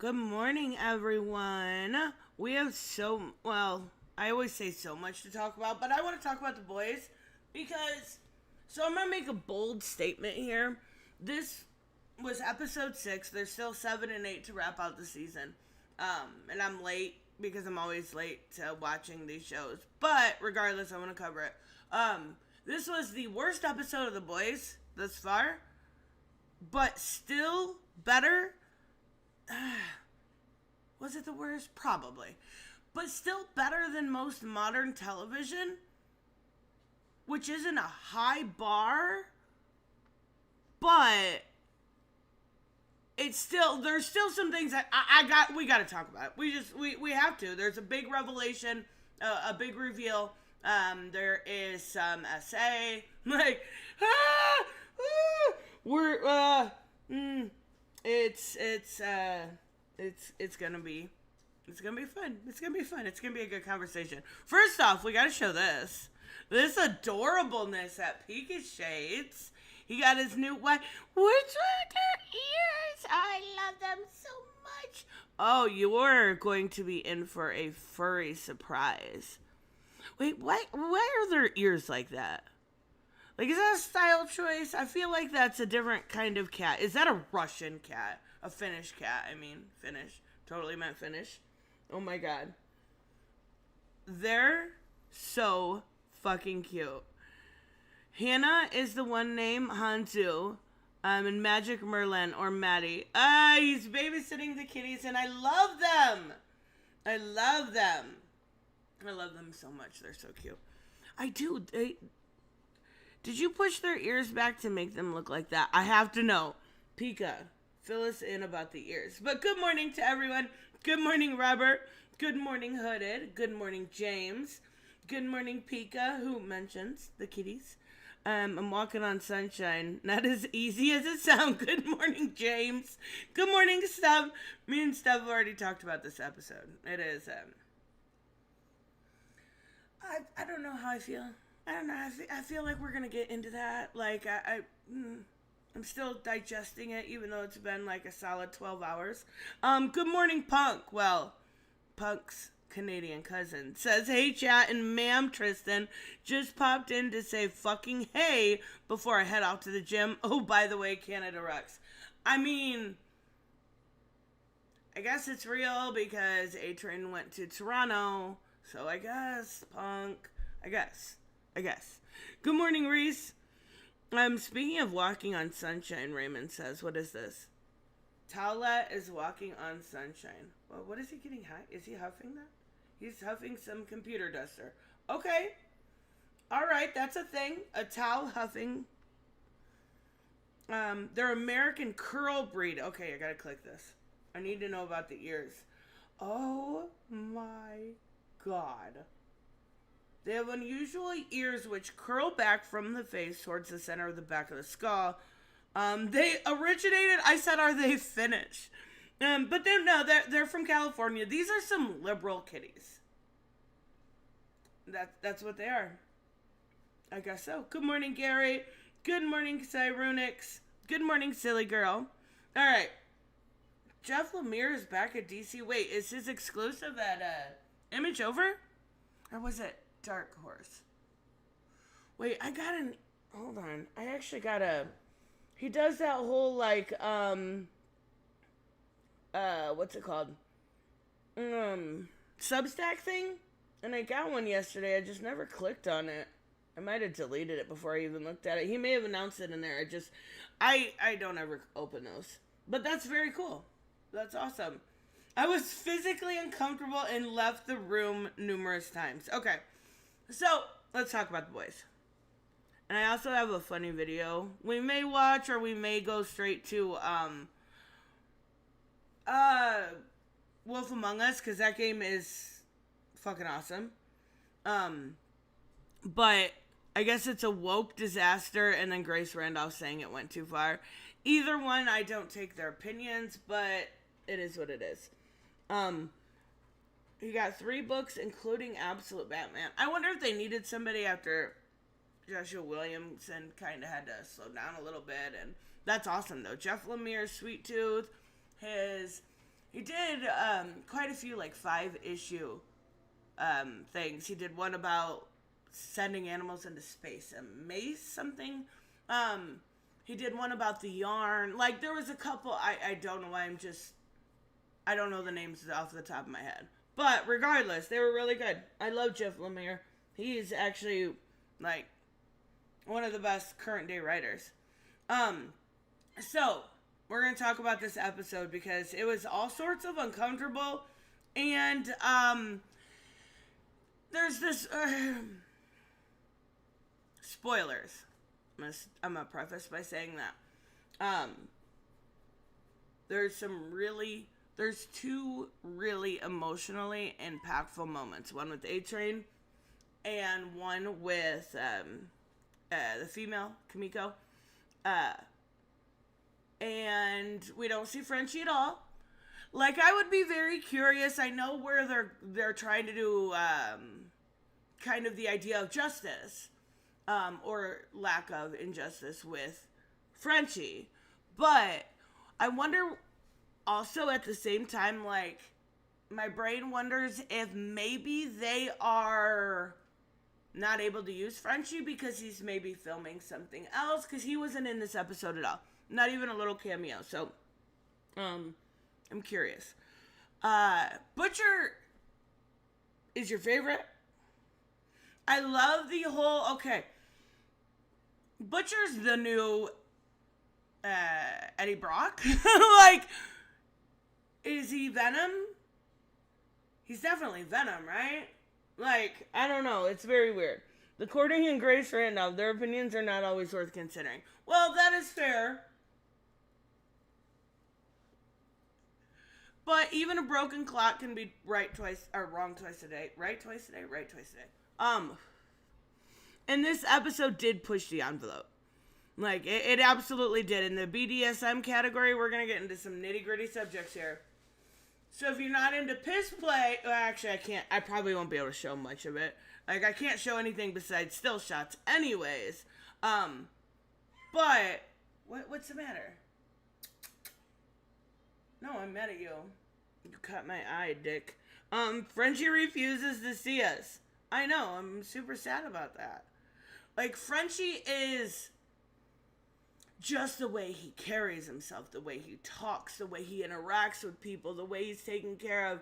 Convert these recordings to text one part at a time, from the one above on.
Good morning, everyone. We have I always say so much to talk about, but I want to talk about the boys because, I'm going to make a bold statement here. This was episode 6. There's still 7 and 8 to wrap out the season. And I'm late because I'm always late to watching these shows. But regardless, I want to cover it. This was the worst episode of the boys thus far, but still better. Was it the worst? Probably. But still better than most modern television, which isn't a high bar, but it's still, there's still some things that we got to talk about. We have to. There's a big revelation, a big reveal. There is some essay, like, it's gonna be fun. It's gonna be fun. It's gonna be a good conversation. First off, we gotta show this adorableness at Pika's Shades. He got his new white. Which are their ears? I love them so much. Oh, you are going to be in for a furry surprise. Wait, why are their ears like that? Like, is that a style choice? I feel like that's a different kind of cat. Is that a Russian cat? A Finnish cat, Finnish. Totally meant Finnish. Oh my god. They're so fucking cute. Hannah is the one named Hanzu. And Magic Merlin or Maddie. He's babysitting the kitties and I love them. I love them. I love them so much. They're so cute. I do. Did you push their ears back to make them look like that? I have to know. Pika, fill us in about the ears. But good morning to everyone. Good morning, Robert. Good morning, Hooded. Good morning, James. Good morning, Pika, who mentions the kitties. I'm walking on sunshine. Not as easy as it sounds. Good morning, James. Good morning, Steph. Me and Steph have already talked about this episode. It is, I don't know how I feel. I don't know. I feel like we're going to get into that. Like, I'm still digesting it, even though it's been like a solid 12 hours. Good morning, Punk. Well, Punk's Canadian cousin says, hey, chat, and ma'am, Tristan, just popped in to say fucking hey before I head out to the gym. Oh, by the way, Canada rocks. I mean, I guess it's real because A-Train went to Toronto. So I guess, Punk. I guess. Good morning, Reese. Speaking of walking on sunshine, Raymond says, what is this? Towlette is walking on sunshine. Well, what is he getting high? Is he huffing that? He's huffing some computer duster. Okay. All right, that's a thing. A towel huffing. They're American curl breed. Okay, I gotta click this. I need to know about the ears. Oh my god. They have unusual ears which curl back from the face towards the center of the back of the skull. They originated, I said, are they Finnish? But they're from California. These are some liberal kitties. That's what they are. I guess so. Good morning, Gary. Good morning, Cyrunix. Good morning, silly girl. All right. Jeff Lemire is back at DC. Wait, is his exclusive at Image over? Or was it Dark Horse? Wait, hold on. I actually got he does that whole, like, what's it called? Substack thing? And I got one yesterday. I just never clicked on it. I might have deleted it before I even looked at it. He may have announced it in there. I don't ever open those. But that's very cool. That's awesome. I was physically uncomfortable and left the room numerous times. Okay. So, let's talk about the boys. And I also have a funny video we may watch, or we may go straight to Wolf Among Us, because that game is fucking awesome. But I guess it's a woke disaster, and then Grace Randolph saying it went too far. Either one, I don't take their opinions, but it is what it is. He got 3 books, including Absolute Batman. I wonder if they needed somebody after Joshua Williamson kind of had to slow down a little bit, and that's awesome, though. Jeff Lemire, Sweet Tooth, his He did quite a few, like 5-issue things. He did one about sending animals into space, a mace something. He did one about the yarn. Like, there was a couple. I don't know why I don't know the names off the top of my head. But regardless, they were really good. I love Jeff Lemire. He's actually, like, one of the best current day writers. So, we're going to talk about this episode because it was all sorts of uncomfortable. And, there's this, spoilers. I'm going to preface by saying that. There's two really emotionally impactful moments. One with A-Train and one with the female, Kimiko. And we don't see Frenchie at all. Like, I would be very curious. I know where they're trying to do kind of the idea of justice or lack of injustice with Frenchie. But I wonder also at the same time, like, my brain wonders if maybe they are not able to use Frenchie because he's maybe filming something else, because he wasn't in this episode at all. Not even a little cameo. So, I'm curious. Butcher is your favorite? I love the whole, okay. Butcher's the new Eddie Brock. Like, is he Venom? He's definitely Venom, right? Like, I don't know. It's very weird. The Courting and Grace Randolph, their opinions are not always worth considering. Well, that is fair. But even a broken clock can be right twice, or wrong twice a day. Right twice a day? Right twice a day. And this episode did push the envelope. Like, it absolutely did. In the BDSM category, we're going to get into some nitty-gritty subjects here. So if you're not into piss play, well, actually, I probably won't be able to show much of it. Like, I can't show anything besides still shots anyways. But, what's the matter? No, I'm mad at you. You cut my eye, dick. Frenchie refuses to see us. I know, I'm super sad about that. Like, Frenchie is just the way he carries himself, the way he talks, the way he interacts with people, the way he's taking care of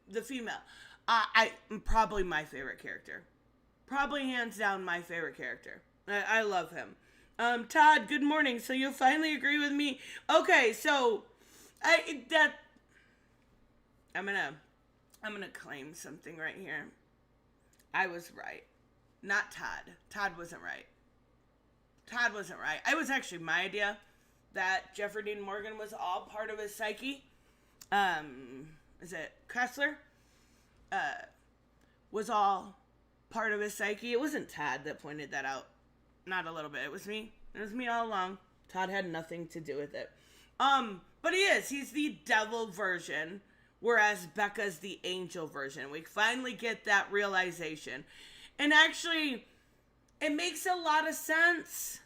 the female. I'm probably my favorite character. Probably hands down my favorite character. I love him. Todd, good morning. So you'll finally agree with me. Okay, so I'm gonna claim something right here. I was right. Not Todd. Todd wasn't right. It was actually my idea that Jeffrey Dean Morgan was all part of his psyche. Is it Kessler? Was all part of his psyche. It wasn't Todd that pointed that out. Not a little bit. It was me. It was me all along. Todd had nothing to do with it. But he is. He's the devil version, whereas Becca's the angel version. We finally get that realization. And actually, it makes a lot of sense.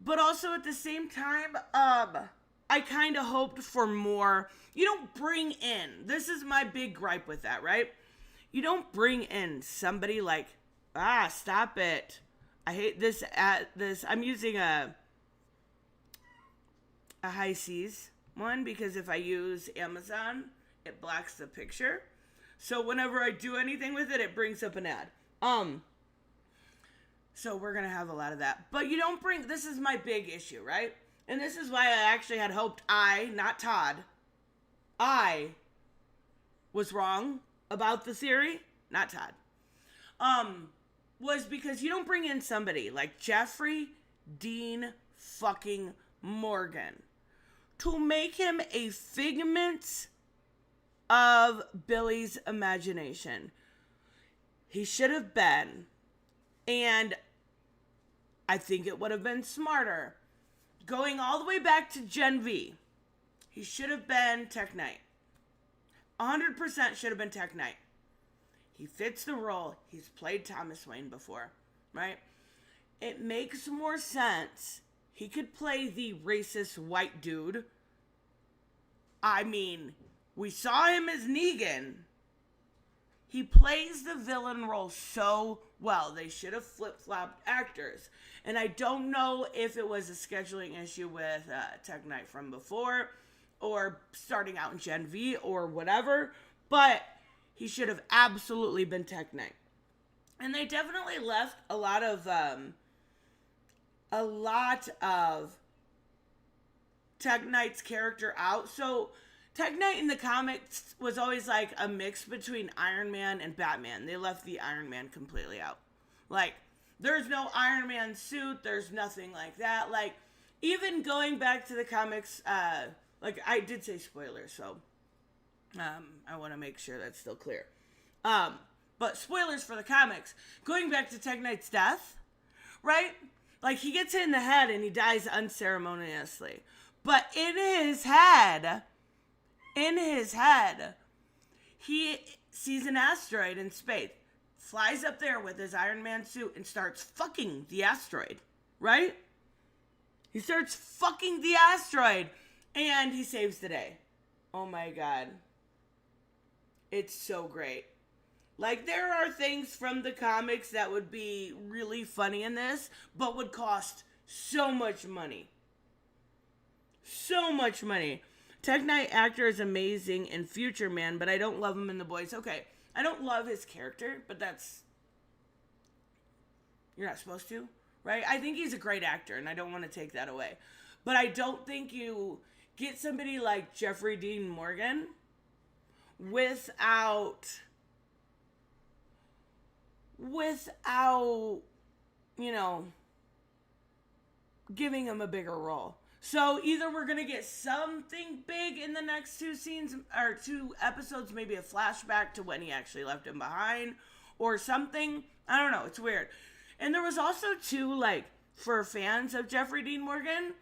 But also at the same time, I kind of hoped for more. You don't bring in, this is my big gripe with that, right? You don't bring in somebody like, stop it. I hate this, I'm using a High Seas one because if I use Amazon, it blacks the picture. So whenever I do anything with it, it brings up an ad. So we're going to have a lot of that. But you don't bring, this is my big issue, right? And this is why I actually had hoped not Todd, I was wrong about the theory, not Todd. Was because you don't bring in somebody like Jeffrey Dean fucking Morgan to make him a figment of Billy's imagination. He should have been, and I think it would have been smarter, going all the way back to Gen V. He should have been Tech Knight. 100% should have been Tech Knight. He fits the role. He's played Thomas Wayne before, right? It makes more sense. He could play the racist white dude I mean, we saw him as Negan. He plays the villain role so well. They should have flip-flopped actors. And I don't know if it was a scheduling issue with Tech Knight from before or starting out in Gen V or whatever, but he should have absolutely been Tech Knight. And they definitely left a lot of Tech Knight's character out. So Tech Knight in the comics was always like a mix between Iron Man and Batman. They left the Iron Man completely out. Like, there's no Iron Man suit. There's nothing like that. Like, even going back to the comics, like, I did say spoilers, so I want to make sure that's still clear. But spoilers for the comics. Going back to Tech Knight's death, right? Like, he gets hit in the head and he dies unceremoniously. But in his head, he sees an asteroid in space, flies up there with his Iron Man suit and starts fucking the asteroid, right? He starts fucking the asteroid and he saves the day. Oh my God. It's so great. Like, there are things from the comics that would be really funny in this, but would cost so much money. So much money. Tech Knight actor is amazing in Future Man, but I don't love him in The Boys. Okay, I don't love his character, but that's... You're not supposed to, right? I think he's a great actor, and I don't want to take that away. But I don't think you get somebody like Jeffrey Dean Morgan without, you know, giving him a bigger role. So either we're going to get something big in the next two scenes, or 2 episodes, maybe a flashback to when he actually left him behind, or something. I don't know. It's weird. And there was also, too, like, for fans of Jeffrey Dean Morgan,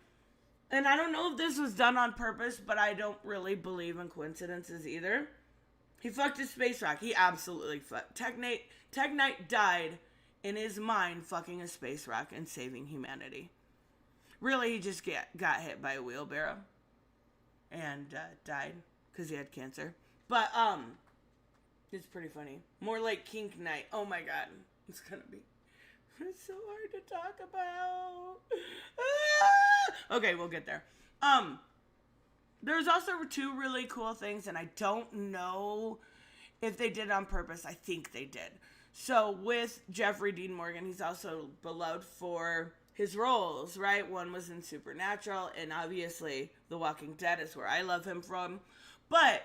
and I don't know if this was done on purpose, but I don't really believe in coincidences either. He fucked his space rock. He absolutely fucked. Tech Knight died in his mind fucking a space rock and saving humanity. Really, he just got hit by a wheelbarrow and died because he had cancer. But it's pretty funny. More like Kink Knight. Oh my God, it's gonna be. It's so hard to talk about. Okay, we'll get there. There's also 2 really cool things, and I don't know if they did it on purpose. I think they did. So with Jeffrey Dean Morgan, he's also beloved for his roles, right? One was in Supernatural, and obviously The Walking Dead is where I love him from. But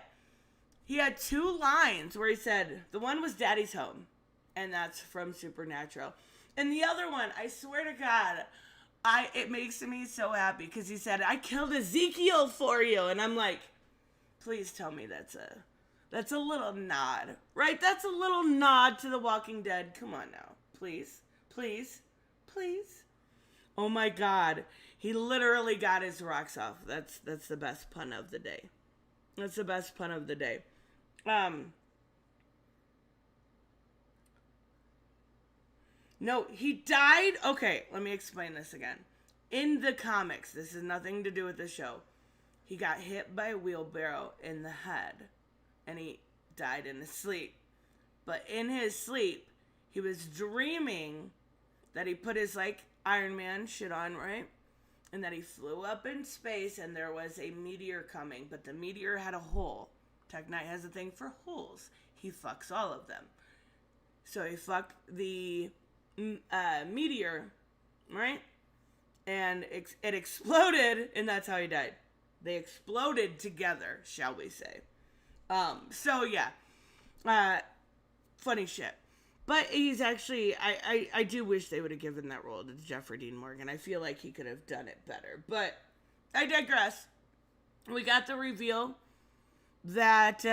he had 2 lines where he said, the one was Daddy's Home, and that's from Supernatural. And the other one, I swear to God, it makes me so happy because he said, I killed Ezekiel for you. And I'm like, please tell me that's a little nod, right? That's a little nod to The Walking Dead. Come on now. Please, please, please. Oh my God. He literally got his rocks off. That's the best pun of the day. That's the best pun of the day. No, he died. Okay, let me explain this again. In the comics, this has nothing to do with the show. He got hit by a wheelbarrow in the head, and he died in his sleep. But in his sleep, he was dreaming that he put his, like, Iron Man shit on, right? And that he flew up in space, and there was a meteor coming, but the meteor had a hole. Tech Knight has a thing for holes. He fucks all of them. So he fucked the meteor, right? And it exploded, and that's how he died. They exploded together, shall we say. So yeah, funny shit. But he's actually, I do wish they would have given that role to Jeffrey Dean Morgan. I feel like he could have done it better. But I digress. We got the reveal that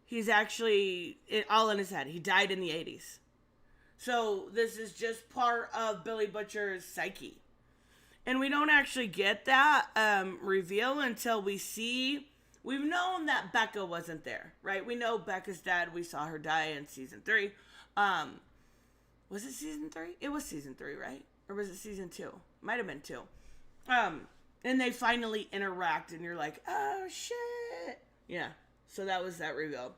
he's actually all in his head. He died in the 80s. So this is just part of Billy Butcher's psyche. And we don't actually get that reveal until we see... We've known that Becca wasn't there, right? We know Becca's dead. We saw her die in season 3. Was it season 3? It was season 3, right? Or was it season 2? Might have been 2. And they finally interact, and you're like, oh shit. Yeah. So that was that reveal.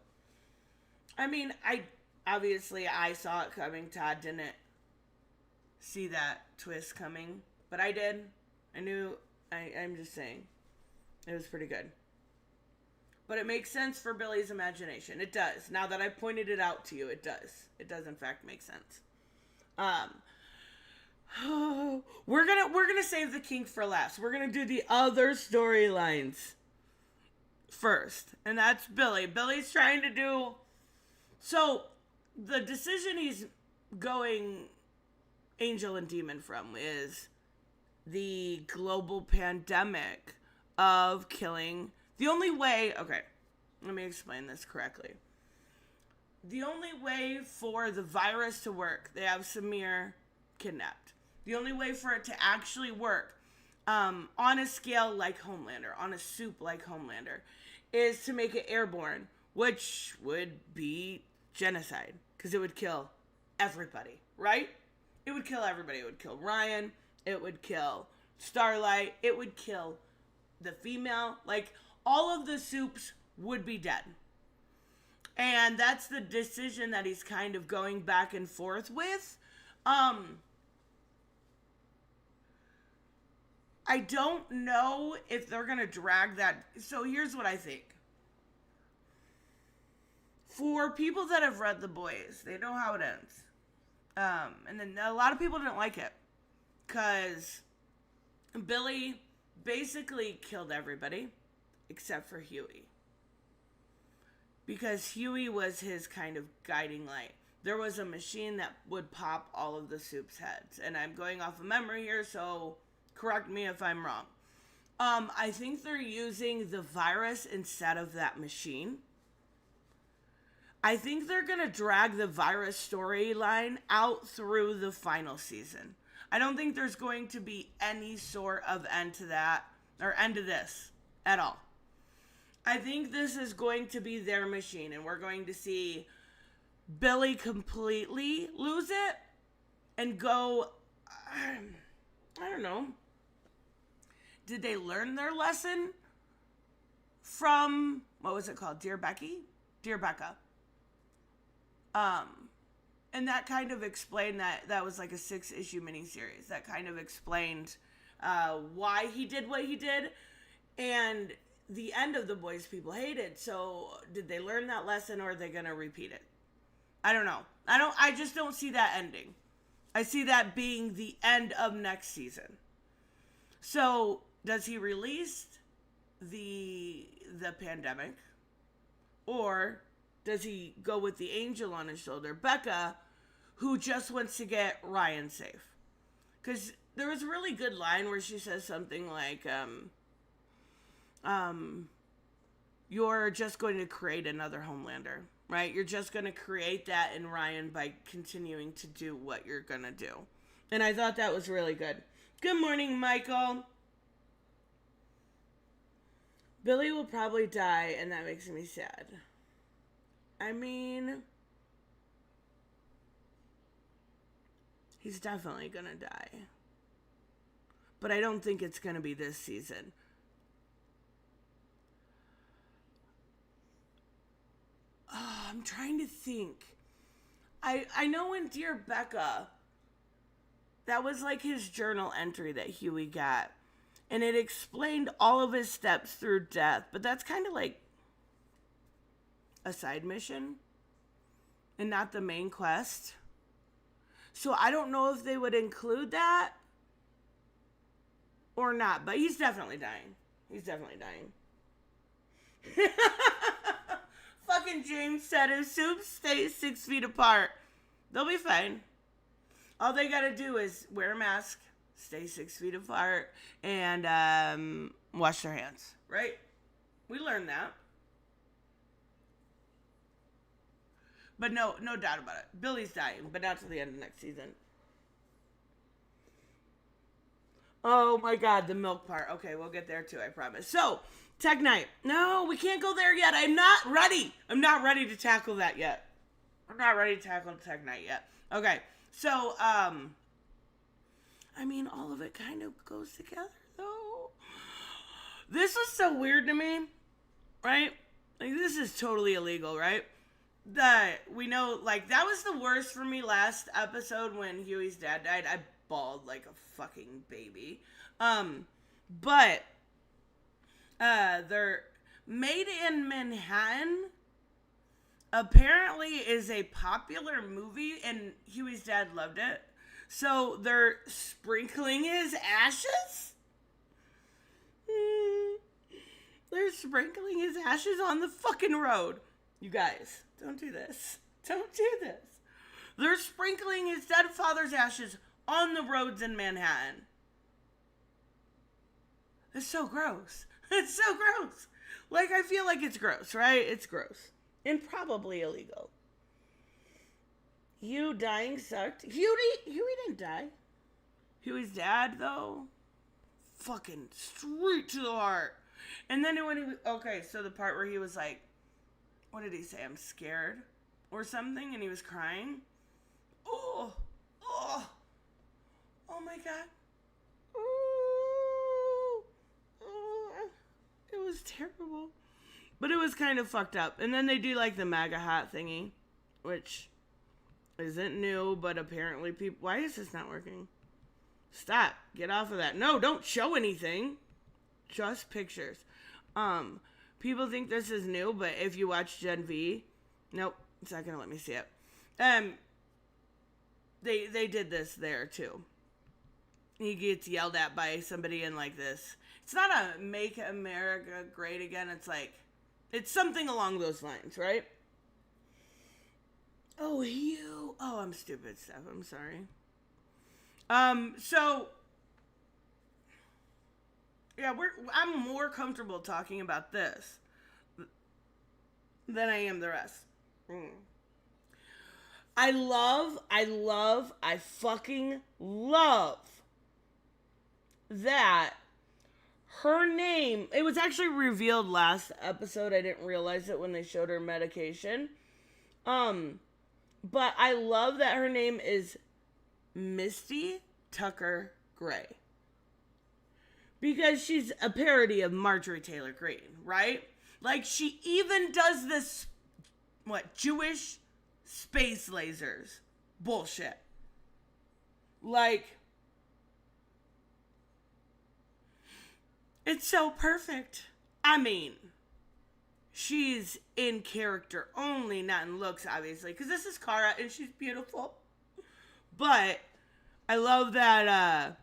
I mean, I saw it coming. Todd didn't see that twist coming, but I did. I knew. I'm just saying, it was pretty good. But it makes sense for Billy's imagination. It does. Now that I pointed it out to you, it does. It does in fact make sense. We're gonna save the kink for last. We're gonna do the other storylines first, and that's Billy. Billy's trying to do so. The decision he's going angel and demon from is the global pandemic of killing. The only way, okay, let me explain this correctly. The only way for the virus to work, they have Samir kidnapped. The only way for it to actually work, on a scale like Homelander, on a soup like Homelander, is to make it airborne, which would be genocide, because it would kill everybody, right? It would kill everybody. It would kill Ryan. It would kill Starlight. It would kill the female. Like, all of the soups would be dead. And that's the decision that he's kind of going back and forth with. I don't know if they're going to drag that. So here's what I think. For people that have read The Boys, they know how it ends. And then a lot of people didn't like it. Because Billy basically killed everybody except for Huey. Because Huey was his kind of guiding light. There was a machine that would pop all of the soup's heads. And I'm going off of memory here, so correct me if I'm wrong. I think they're using the virus instead of that machine. I think they're going to drag the virus storyline out through the final season. I don't think there's going to be any sort of end to that, or end to this, at all. I think this is going to be their machine, and we're going to see Billy completely lose it and go, I don't know. Did they learn their lesson from, what was it called? Dear Becky? Dear Becca. And that kind of explained that was like a 6-issue miniseries. That kind of explained why he did what he did. And the end of The Boys people hated. So did they learn that lesson, or are they going to repeat it? I don't know. I just don't see that ending. I see that being the end of next season. So does he release the pandemic, or does he go with the angel on his shoulder, Becca, who just wants to get Ryan safe? Because there was a really good line where she says something like, you're just going to create another Homelander, right? You're just going to create that in Ryan by continuing to do what you're going to do. And I thought that was really good. Good morning, Michael. Billy will probably die, and that makes me sad. I mean, he's definitely gonna die. But I don't think it's gonna be this season. I'm trying to think. I know in Dear Becca, that was like his journal entry that Huey got. And it explained all of his steps through death. But that's kind of like a side mission and not the main quest. So I don't know if they would include that or not, but he's definitely dying. He's definitely dying. Fucking James said his soups stay 6 feet apart. They'll be fine. All they gotta do is wear a mask, stay 6 feet apart, and wash their hands, right? We learned that. But no doubt about it. Billy's dying, but not till the end of next season. Oh my God, the milk part. Okay, we'll get there too, I promise. So, Tech Night. No, we can't go there yet. I'm not ready. I'm not ready to tackle that yet. I'm not ready to tackle Tech Night yet. Okay, so, I mean, all of it kind of goes together, though. This was so weird to me, right? Like, this is totally illegal, right? That we know, like, that was the worst for me last episode when Huey's dad died. I bawled like a fucking baby. But they're Made in Manhattan apparently is a popular movie, and Huey's dad loved it. So they're sprinkling his ashes? They're sprinkling his ashes on the fucking road. You guys, don't do this. Don't do this. They're sprinkling his dead father's ashes on the roads in Manhattan. It's so gross. It's so gross. Like, I feel like it's gross, right? It's gross. And probably illegal. Hugh dying sucked. Huey didn't die. Huey's dad, though, fucking straight to the heart. And then when so the part where he was like, what did he say? I'm scared or something, and he was crying. Oh my God. It was terrible. But it was kind of fucked up. And then they do like the MAGA hat thingy, which isn't new, but apparently people... Why is this not working? Stop. Get off of that. No, don't show anything. Just pictures. People think this is new, but if you watch Gen V... Nope. It's not going to let me see it. They did this there, too. He gets yelled at by somebody in like this. It's not a Make America Great Again. It's like... It's something along those lines, right? Oh, Hugh. Oh, I'm stupid, Steph. I'm sorry. So... Yeah, I'm more comfortable talking about this than I am the rest. I fucking love that her name, it was actually revealed last episode. I didn't realize it when they showed her medication. But I love that her name is Misty Tucker Gray. Because she's a parody of Marjorie Taylor Greene, right? Like, she even does this, Jewish space lasers bullshit. Like, it's so perfect. I mean, she's in character only, not in looks, obviously. Because this is Kara, and she's beautiful. But I love that,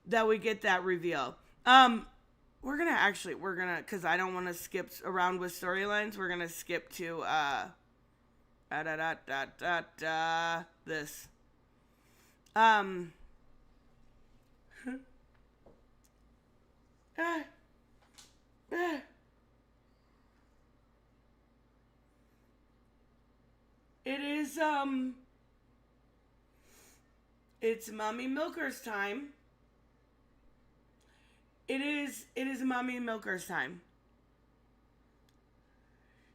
that we get that reveal. We're gonna, because I don't want to skip around with storylines, we're gonna skip to, this. It is, it's Mommy Milker's time. It is Mommy Milker's time.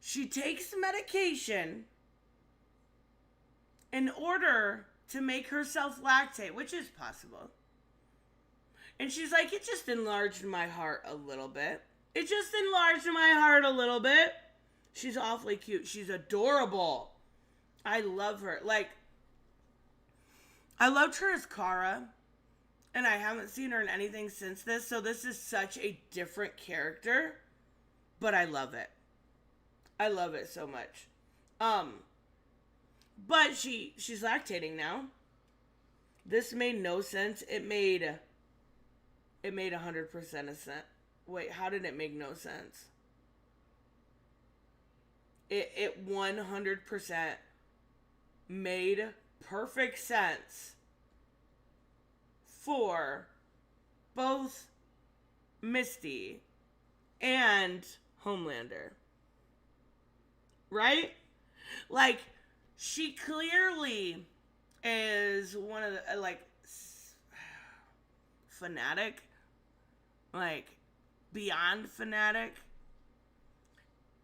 She takes medication in order to make herself lactate, which is possible. And she's like, it just enlarged my heart a little bit. It just enlarged my heart a little bit. She's awfully cute. She's adorable. I love her. Like, I loved her as Kara. And I haven't seen her in anything since this. So this is such a different character. But I love it. I love it so much. But she's lactating now. This made no sense. It made 100% of sense. Wait, how did it make no sense? It 100% made perfect sense for both Misty and Homelander. Right? Like, she clearly is one of the, like, fanatic. Like, beyond fanatic.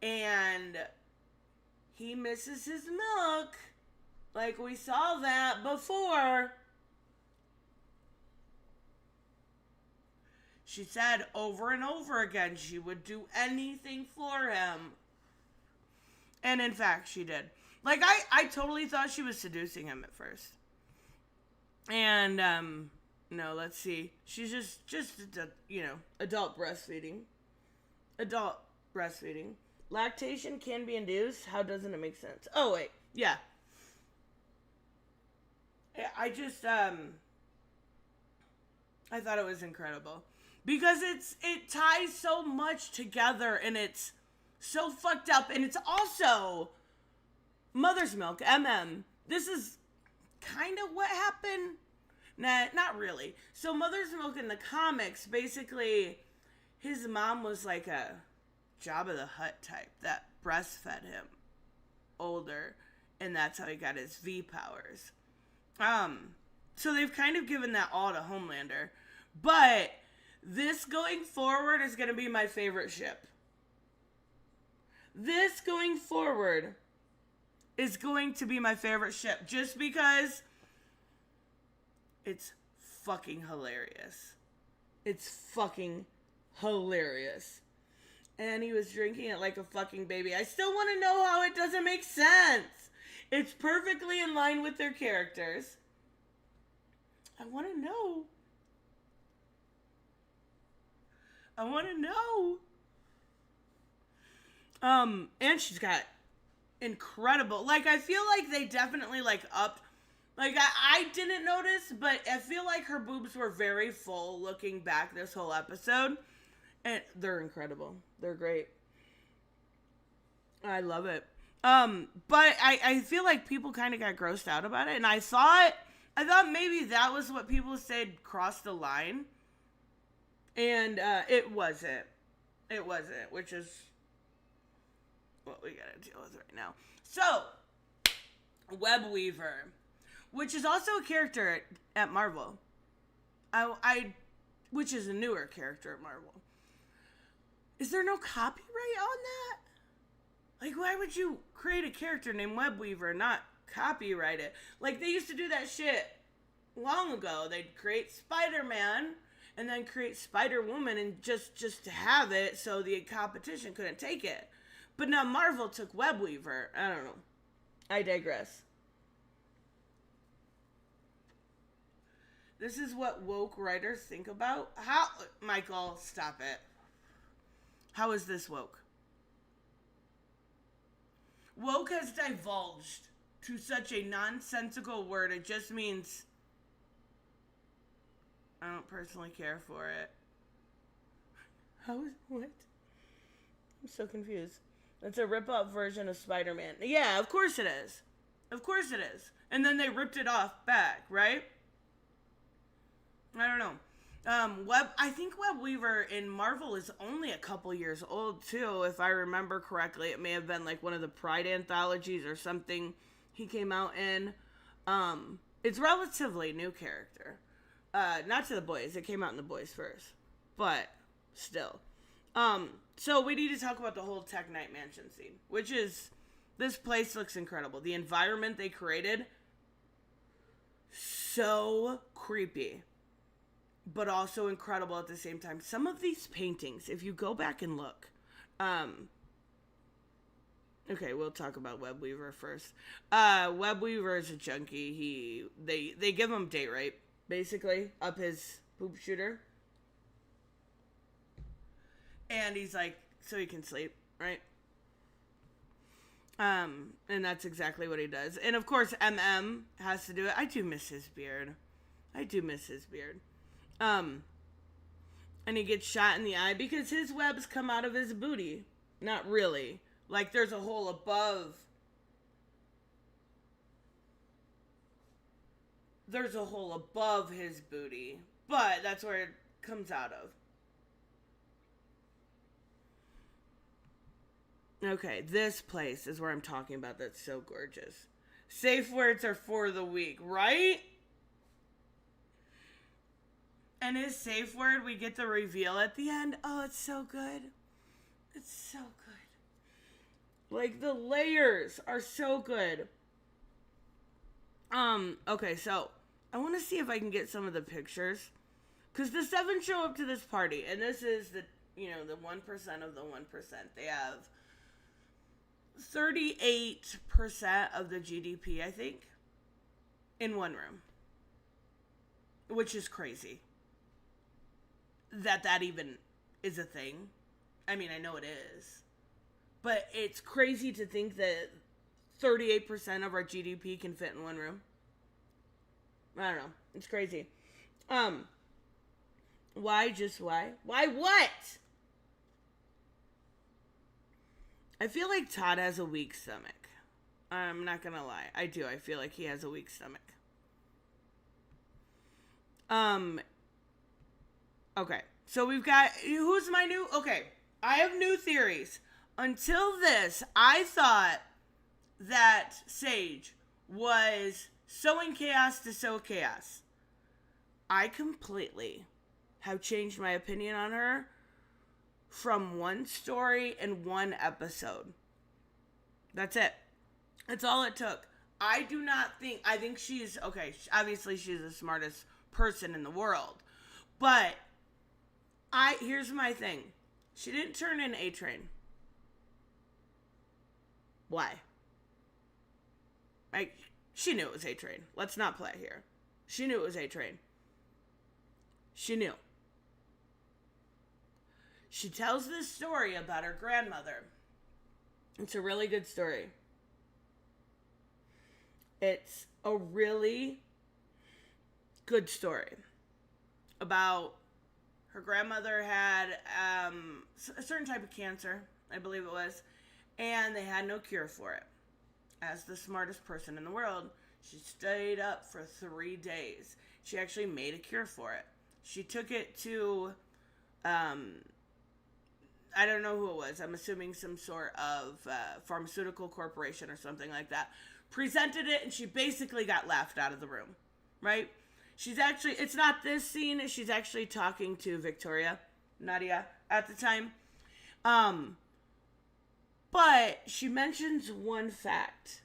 And he misses his milk. Like, we saw that before. She said over and over again she would do anything for him. And in fact, she did. Like, I totally thought she was seducing him at first. And, no, let's see. She's just adult breastfeeding. Adult breastfeeding. Lactation can be induced. How doesn't it make sense? Oh, wait. Yeah. I just, I thought it was incredible. Because it ties so much together, and it's so fucked up. And it's also mother's milk, This is kind of what happened. Nah, not really. So mother's milk in the comics, basically, his mom was like a Jabba the Hutt type that breastfed him older, and that's how he got his V powers. So they've kind of given that all to Homelander, but this going forward is going to be my favorite ship. This going forward is going to be my favorite ship, just because it's fucking hilarious. It's fucking hilarious. And he was drinking it like a fucking baby. I still want to know how it doesn't make sense. It's perfectly in line with their characters. I want to know. I want to know. And she's got incredible, like, I feel like they definitely, like, upped, like, I didn't notice, but I feel like her boobs were very full looking back this whole episode, and they're incredible. They're great. I love it. But I feel like people kind of got grossed out about it, and I thought maybe that was what people said crossed the line, and it wasn't. It wasn't, which is what we gotta deal with right now. So, Web Weaver, which is also a character at Marvel. Which is a newer character at Marvel. Is there no copyright on that? Like, why would you create a character named Web Weaver and not copyright it? Like, they used to do that shit long ago. They'd create Spider-Man and then create Spider-Woman and just to have it so the competition couldn't take it. But now Marvel took Web Weaver. I don't know. I digress. This is what woke writers think about. How, Michael, stop it. How is this woke? Woke has divulged to such a nonsensical word. It just means I don't personally care for it. What? I'm so confused. It's a rip-off version of Spider-Man. Yeah, of course it is. Of course it is. And then they ripped it off back, right? I don't know. I think Web Weaver in Marvel is only a couple years old, too, if I remember correctly. It may have been like one of the Pride anthologies or something he came out in. It's relatively new character. Not to the boys. It came out in the boys first. But, still. So we need to talk about the whole Tech Night Mansion scene, which is, this place looks incredible. The environment they created, so creepy, but also incredible at the same time. Some of these paintings, if you go back and look, okay, we'll talk about Web Weaver first. Web Weaver is a junkie. They give him date rape, basically, up his poop shooter. And he's like, so he can sleep, right? And that's exactly what he does. And of course, has to do it. I do miss his beard. And he gets shot in the eye because his webs come out of his booty. Not really. Like, there's a hole above. There's a hole above his booty. But that's where it comes out of. Okay, this place is where I'm talking about that's so gorgeous. Safe words are for the weak, right? And his safe word, we get the reveal at the end. Oh, it's so good. It's so good. Like, the layers are so good. Okay, so I want to see if I can get some of the pictures. Because the seven show up to this party, and this is the 1% of the 1%. They have 38% of the GDP, I think, in one room, which is crazy. That even is a thing. I mean, I know it is, but it's crazy to think that 38% of our GDP can fit in one room. I don't know. It's crazy. Why? Just why? Why what? I feel like Todd has a weak stomach. I'm not gonna lie. I do. I feel like he has a weak stomach. Okay. So we've got, who's my new, okay. I have new theories. Until this, I thought that Sage was sowing chaos to sow chaos. I completely have changed my opinion on her from one story and one episode. That's it. That's all it took. I think she's, okay, obviously she's the smartest person in the world. But, here's my thing. She didn't turn in A-Train. Why? Like, she knew it was A-Train. Let's not play here. She knew it was A-Train. She knew. She tells this story about her grandmother. It's a really good story. It's a really good story about her grandmother had a certain type of cancer, I believe it was, and they had no cure for it. As the smartest person in the world, she stayed up for 3 days. She actually made a cure for it. She took it to, I don't know who it was. I'm assuming some sort of pharmaceutical corporation or something like that. Presented it, and she basically got laughed out of the room, right? She's actually, it's not this scene, she's actually talking to Nadia, at the time. But she mentions one fact.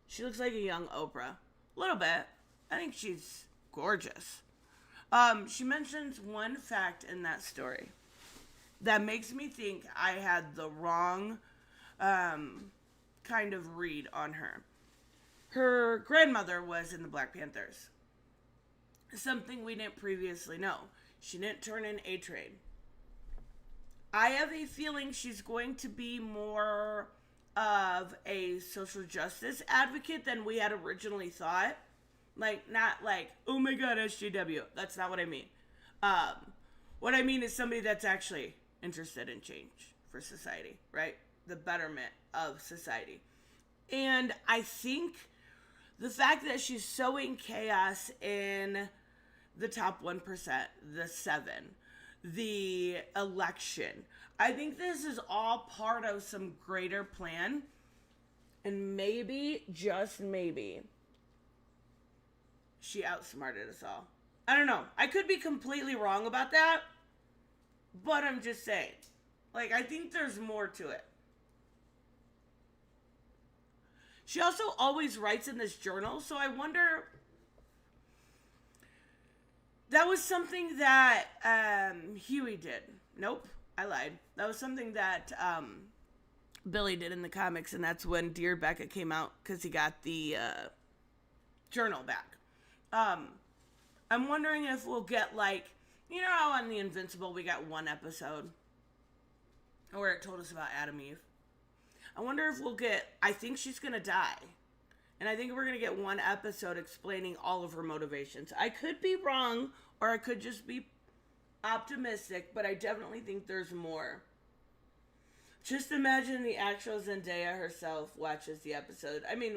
She looks like a young Oprah. A little bit. I think she's gorgeous. She mentions one fact in that story that makes me think I had the wrong kind of read on her. Her grandmother was in the Black Panthers. Something we didn't previously know. She didn't turn in A-Train. I have a feeling she's going to be more of a social justice advocate than we had originally thought. Like, not like, oh my god, SJW. That's not what I mean. What I mean is somebody that's actually interested in change for society, right? The betterment of society. And I think the fact that she's sowing chaos in the top 1%, the 7, the election, I think this is all part of some greater plan. And maybe, just maybe, she outsmarted us all. I don't know. I could be completely wrong about that, but I'm just saying. Like, I think there's more to it. She also always writes in this journal, so I wonder... That was something that Huey did. Nope, I lied. That was something that Billy did in the comics, and that's when Dear Becca came out, because he got the journal back. I'm wondering if we'll get, like, you know how on The Invincible we got one episode where it told us about Adam Eve? I wonder if we'll get, I think she's going to die. And I think we're going to get one episode explaining all of her motivations. I could be wrong, or I could just be optimistic, but I definitely think there's more. Just imagine the actual Zendaya herself watches the episode. I mean,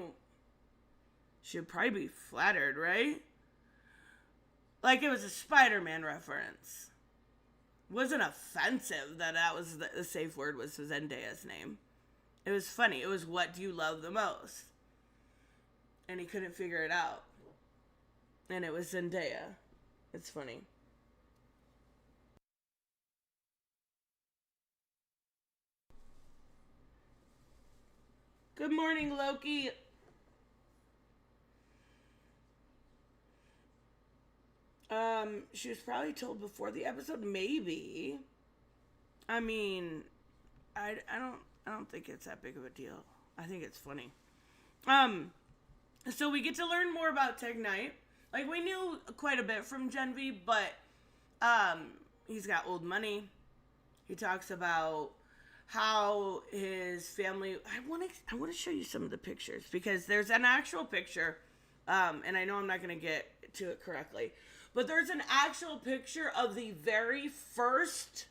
she'd probably be flattered, right? Like it was a Spider-Man reference. Wasn't offensive that was the safe word was Zendaya's name. It was funny. It was, what do you love the most? And he couldn't figure it out. And it was Zendaya. It's funny. Good morning, Loki. She was probably told before the episode, maybe. I mean, I don't think it's that big of a deal. I think it's funny. Um, so we get to learn more about Tech Knight. Like, we knew quite a bit from Gen V, but he's got old money. He talks about how his family. I want to show you some of the pictures because there's an actual picture, and I know I'm not going to get to it correctly, but there's an actual picture of the very first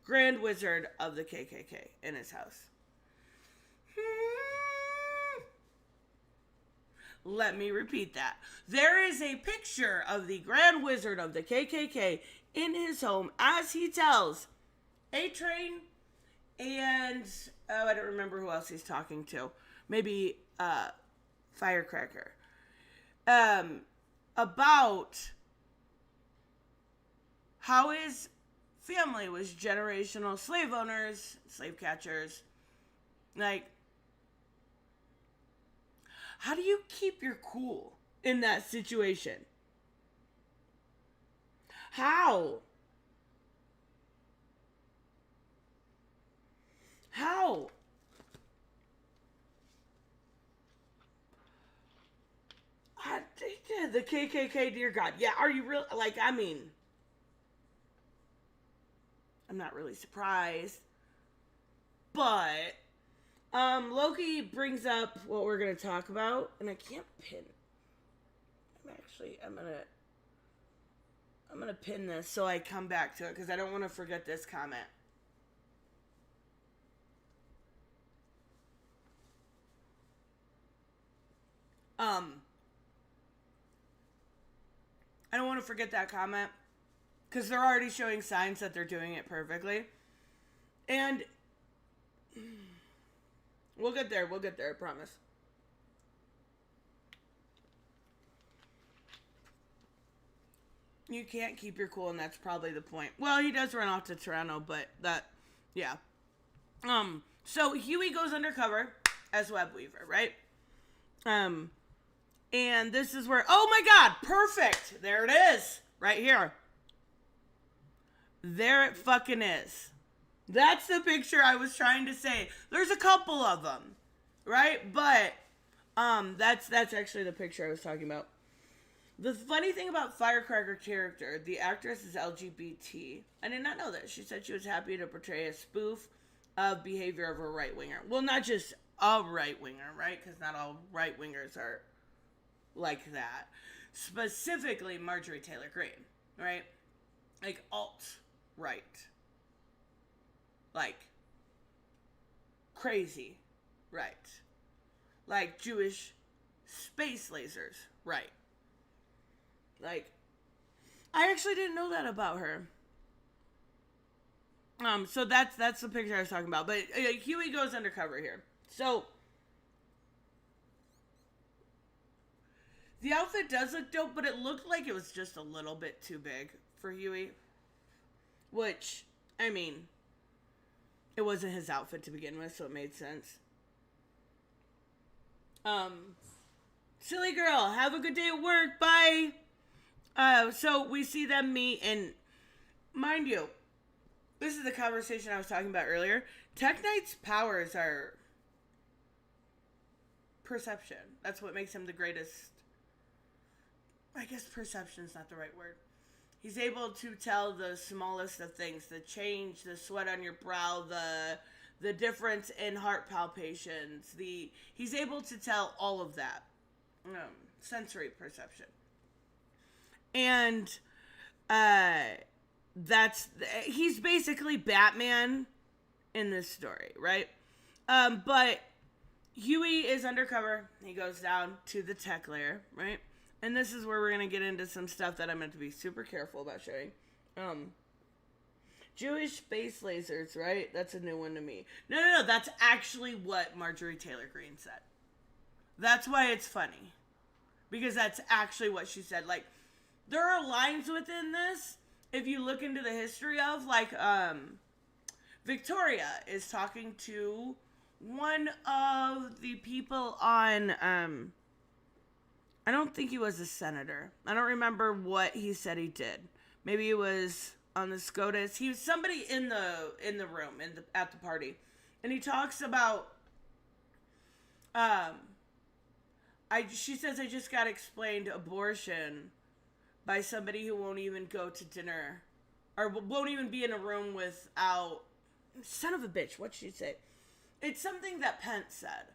Grand Wizard of the KKK in his house. Let me repeat that. There is a picture of the Grand Wizard of the KKK in his home as he tells A-Train and I don't remember who else he's talking to. Maybe Firecracker. About how his family was generational slave owners, slave catchers. Like, how do you keep your cool in that situation? How? How? The KKK, dear God. Yeah, are you real? Like, I mean, I'm not really surprised. But, Loki brings up what we're going to talk about, and I can't pin. I'm gonna pin this so I come back to it, because I don't want to forget this comment. I don't want to forget that comment, because they're already showing signs that they're doing it perfectly. And we'll get there, I promise. You can't keep your cool, and that's probably the point. Well, he does run off to Toronto, but yeah. So Huey goes undercover as Web Weaver, right? And this is where, oh my God, perfect! There it is, right here. There it fucking is. That's the picture I was trying to say. There's a couple of them, right? But, that's actually the picture I was talking about. The funny thing about Firecracker character, the actress is LGBT. I did not know that. She said she was happy to portray a spoof of behavior of a right-winger. Well, not just a right-winger, right? Because not all right-wingers are like that. Specifically, Marjorie Taylor Greene, right? Like, alt-right. Like, crazy right. Like, Jewish space lasers right. Like, I actually didn't know that about her. So that's the picture I was talking about. But Huey goes undercover here. So the outfit does look dope, but it looked like it was just a little bit too big for Huey. Which, I mean, it wasn't his outfit to begin with, so it made sense. Silly girl, have a good day at work. Bye. So we see them meet, and mind you, this is the conversation I was talking about earlier. Tech Knight's powers are perception. That's what makes him the greatest. I guess perception is not the right word. He's able to tell the smallest of things, the change, the sweat on your brow, the difference in heart palpitations. He's able to tell all of that. Sensory perception. And he's basically Batman in this story, right? But Huey is undercover. He goes down to the tech layer, right? And this is where we're going to get into some stuff that I'm meant to be super careful about showing. Jewish space lasers, right? That's a new one to me. No. That's actually what Marjorie Taylor Greene said. That's why it's funny. Because that's actually what she said. Like, there are lines within this, if you look into the history of, like, Victoria is talking to one of the people on, I don't think he was a senator. I don't remember what he said he did. Maybe he was on the SCOTUS. He was somebody in the room at the party, and he talks about. She says I just got explained abortion by somebody who won't even go to dinner, or won't even be in a room without. Son of a bitch! What'd she say? It's something that Pence said.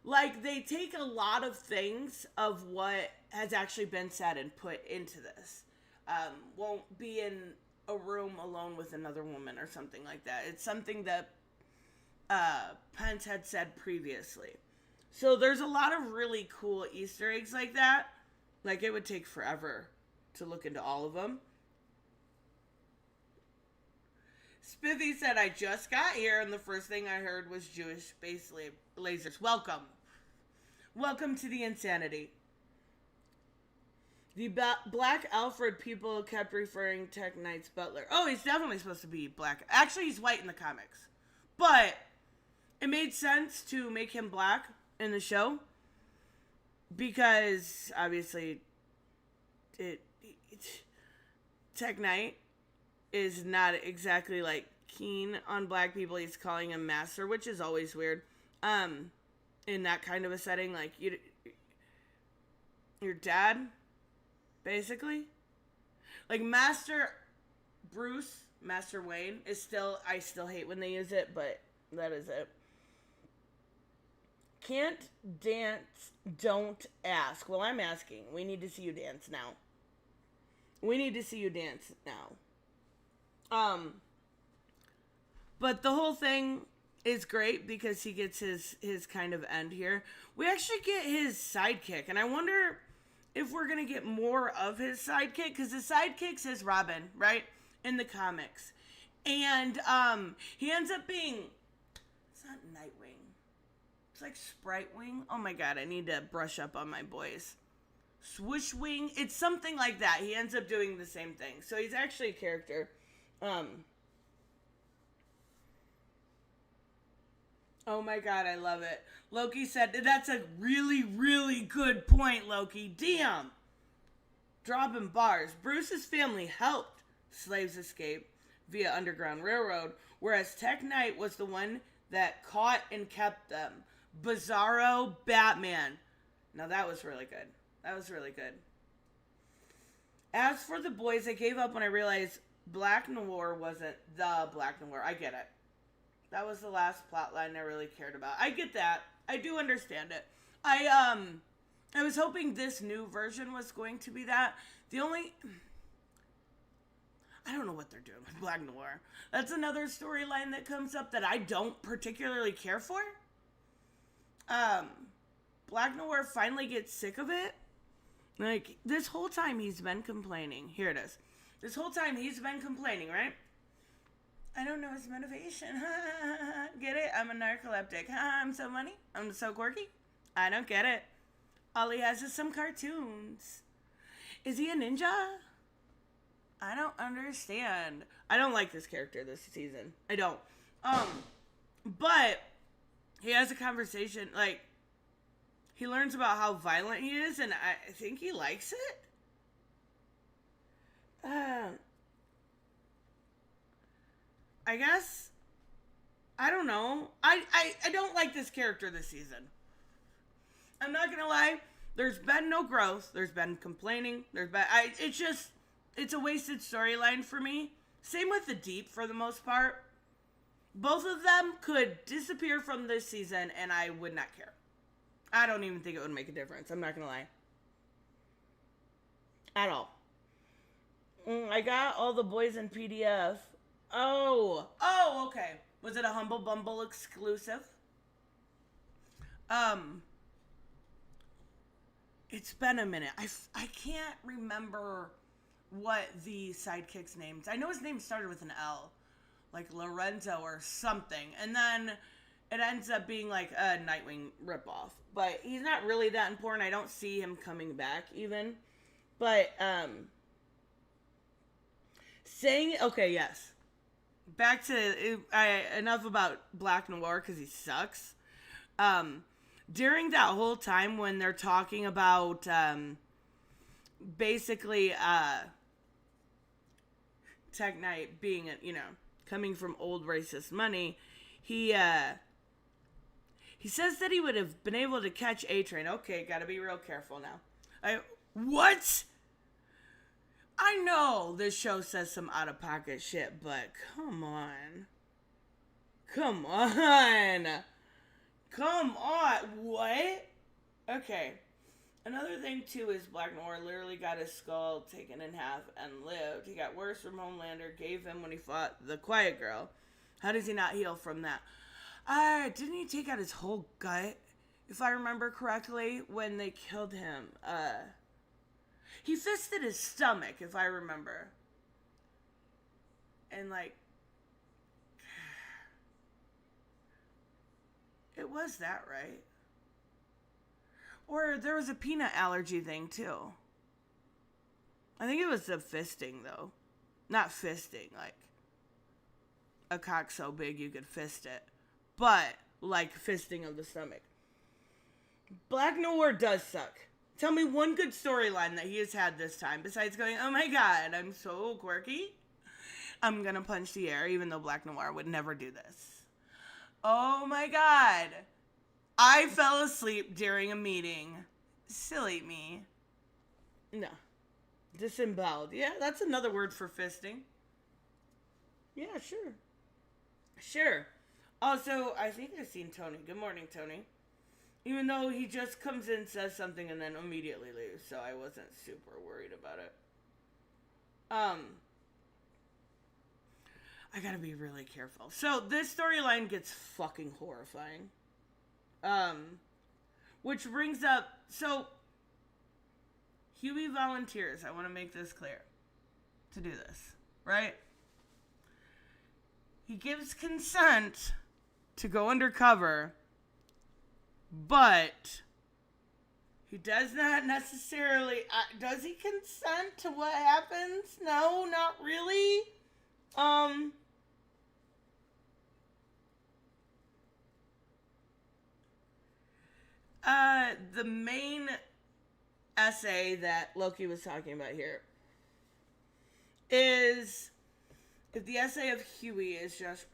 Like, they take a lot of things of what has actually been said and put into this. Won't be in a room alone with another woman or something like that. It's something that Pence had said previously. So there's a lot of really cool Easter eggs like that. Like, it would take forever to look into all of them. Spiffy said, I just got here, and the first thing I heard was Jewish space lasers. Welcome. Welcome to the insanity. The Black Alfred people kept referring Tech Knight's butler. Oh, he's definitely supposed to be black. Actually, he's white in the comics. But it made sense to make him black in the show. Because, obviously, Tech Knight is not exactly, like, keen on black people. He's calling him master, which is always weird. In that kind of a setting, like, your dad, basically. Like, Master Bruce, Master Wayne, I still hate when they use it, but that is it. Can't dance, don't ask. Well, I'm asking. We need to see you dance now. But the whole thing is great because he gets his kind of end here. We actually get his sidekick, and I wonder if we're going to get more of his sidekick, because his sidekick says Robin, right, in the comics. And he ends up being, it's not Nightwing. It's like Sprite Wing. Oh my god, I need to brush up on my boys. Swoosh Wing. It's something like that. He ends up doing the same thing. So he's actually a character. Oh my god, I love it. Loki said, that's a really, really good point, Loki. Damn. Dropping bars. Bruce's family helped slaves escape via Underground Railroad, whereas Tech Knight was the one that caught and kept them. Bizarro Batman. Now that was really good. As for the boys, I gave up when I realized Black Noir wasn't the Black Noir. I get it. That was the last plot line I really cared about. I get that. I do understand it. I was hoping this new version was going to be that. I don't know what they're doing with Black Noir. That's another storyline that comes up that I don't particularly care for. Black Noir finally gets sick of it. Like, this whole time he's been complaining. Here it is. This whole time he's been complaining, right? I don't know his motivation. Get it? I'm a narcoleptic. I'm so funny. I'm so quirky. I don't get it. All he has is some cartoons. Is he a ninja? I don't understand. I don't like this character this season. I don't. But he has a conversation, like, he learns about how violent he is, and I think he likes it. I guess. I don't know. I don't like this character this season. I'm not gonna lie. There's been no growth. There's been complaining. It's a wasted storyline for me. Same with the Deep for the most part. Both of them could disappear from this season and I would not care. I don't even think it would make a difference. I'm not gonna lie. At all. I got all the boys in PDF. Oh, okay. Was it a Humble Bumble exclusive? It's been a minute. I can't remember what the sidekick's names. I know his name started with an L, like Lorenzo or something, and then it ends up being like a Nightwing ripoff. But he's not really that important. I don't see him coming back even. But okay, yes. Back to enough about Black Noir because he sucks. during that whole time when they're talking about basically Tech Knight being, coming from old racist money, he says that he would have been able to catch A-Train. Okay, gotta be real careful now. What? I know this show says some out-of-pocket shit, but come on. Come on. Come on. What? Okay. Another thing, too, is Black Noir literally got his skull taken in half and lived. He got worse from Homelander, gave him when he fought the Quiet Girl. How does he not heal from that? Didn't he take out his whole gut, if I remember correctly, when they killed him? He fisted his stomach, if I remember. And, it was that, right? Or there was a peanut allergy thing, too. I think it was the fisting, though. Not fisting, like a cock so big you could fist it. But, like, fisting of the stomach. Black Noir does suck. Tell me one good storyline that he has had this time, besides going, oh my god, I'm so quirky. I'm gonna punch the air, even though Black Noir would never do this. Oh my god. I fell asleep during a meeting. Silly me. No. Disemboweled. Yeah, that's another word for fisting. Yeah, sure. Sure. Also, I think I've seen Tony. Good morning, Tony. Even though he just comes in, says something, and then immediately leaves. So I wasn't super worried about it. I gotta be really careful. So this storyline gets fucking horrifying. Which brings up, so Huey volunteers, I want to make this clear, to do this, right? He gives consent to go undercover, but he does not necessarily, does he consent to what happens? No, not really. The main essay that Loki was talking about here is if the essay of Huey is just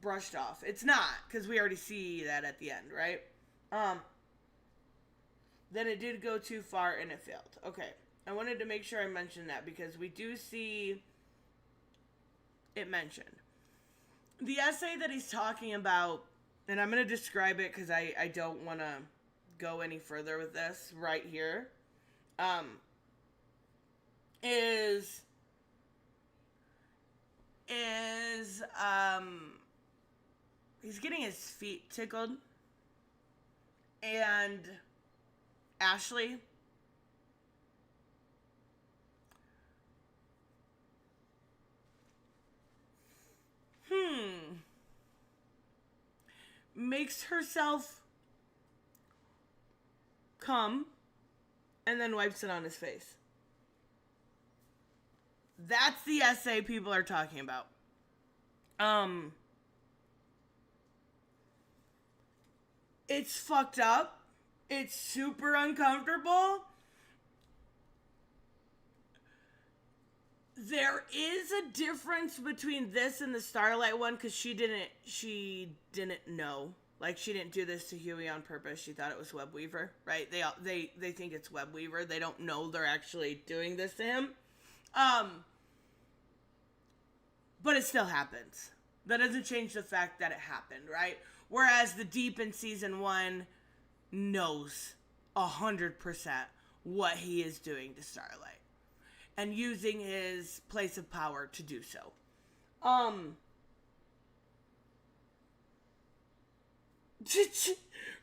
brushed off. It's not, because we already see that at the end, right? Then it did go too far and it failed. Okay, I wanted to make sure I mentioned that because we do see it mentioned. The essay that he's talking about, and I'm going to describe it because I don't want to go any further with this right here, is he's getting his feet tickled, and Ashley makes herself come and then wipes it on his face. That's the essay people are talking about. It's fucked up. It's super uncomfortable. There is a difference between this and the Starlight one because she didn't know. Like, she didn't do this to Huey on purpose. She thought it was Webweaver, right? They think it's Webweaver. They don't know they're actually doing this to him. But it still happens. That doesn't change the fact that it happened, right? Whereas the Deep in season 1 knows 100% what he is doing to Starlight. And using his place of power to do so.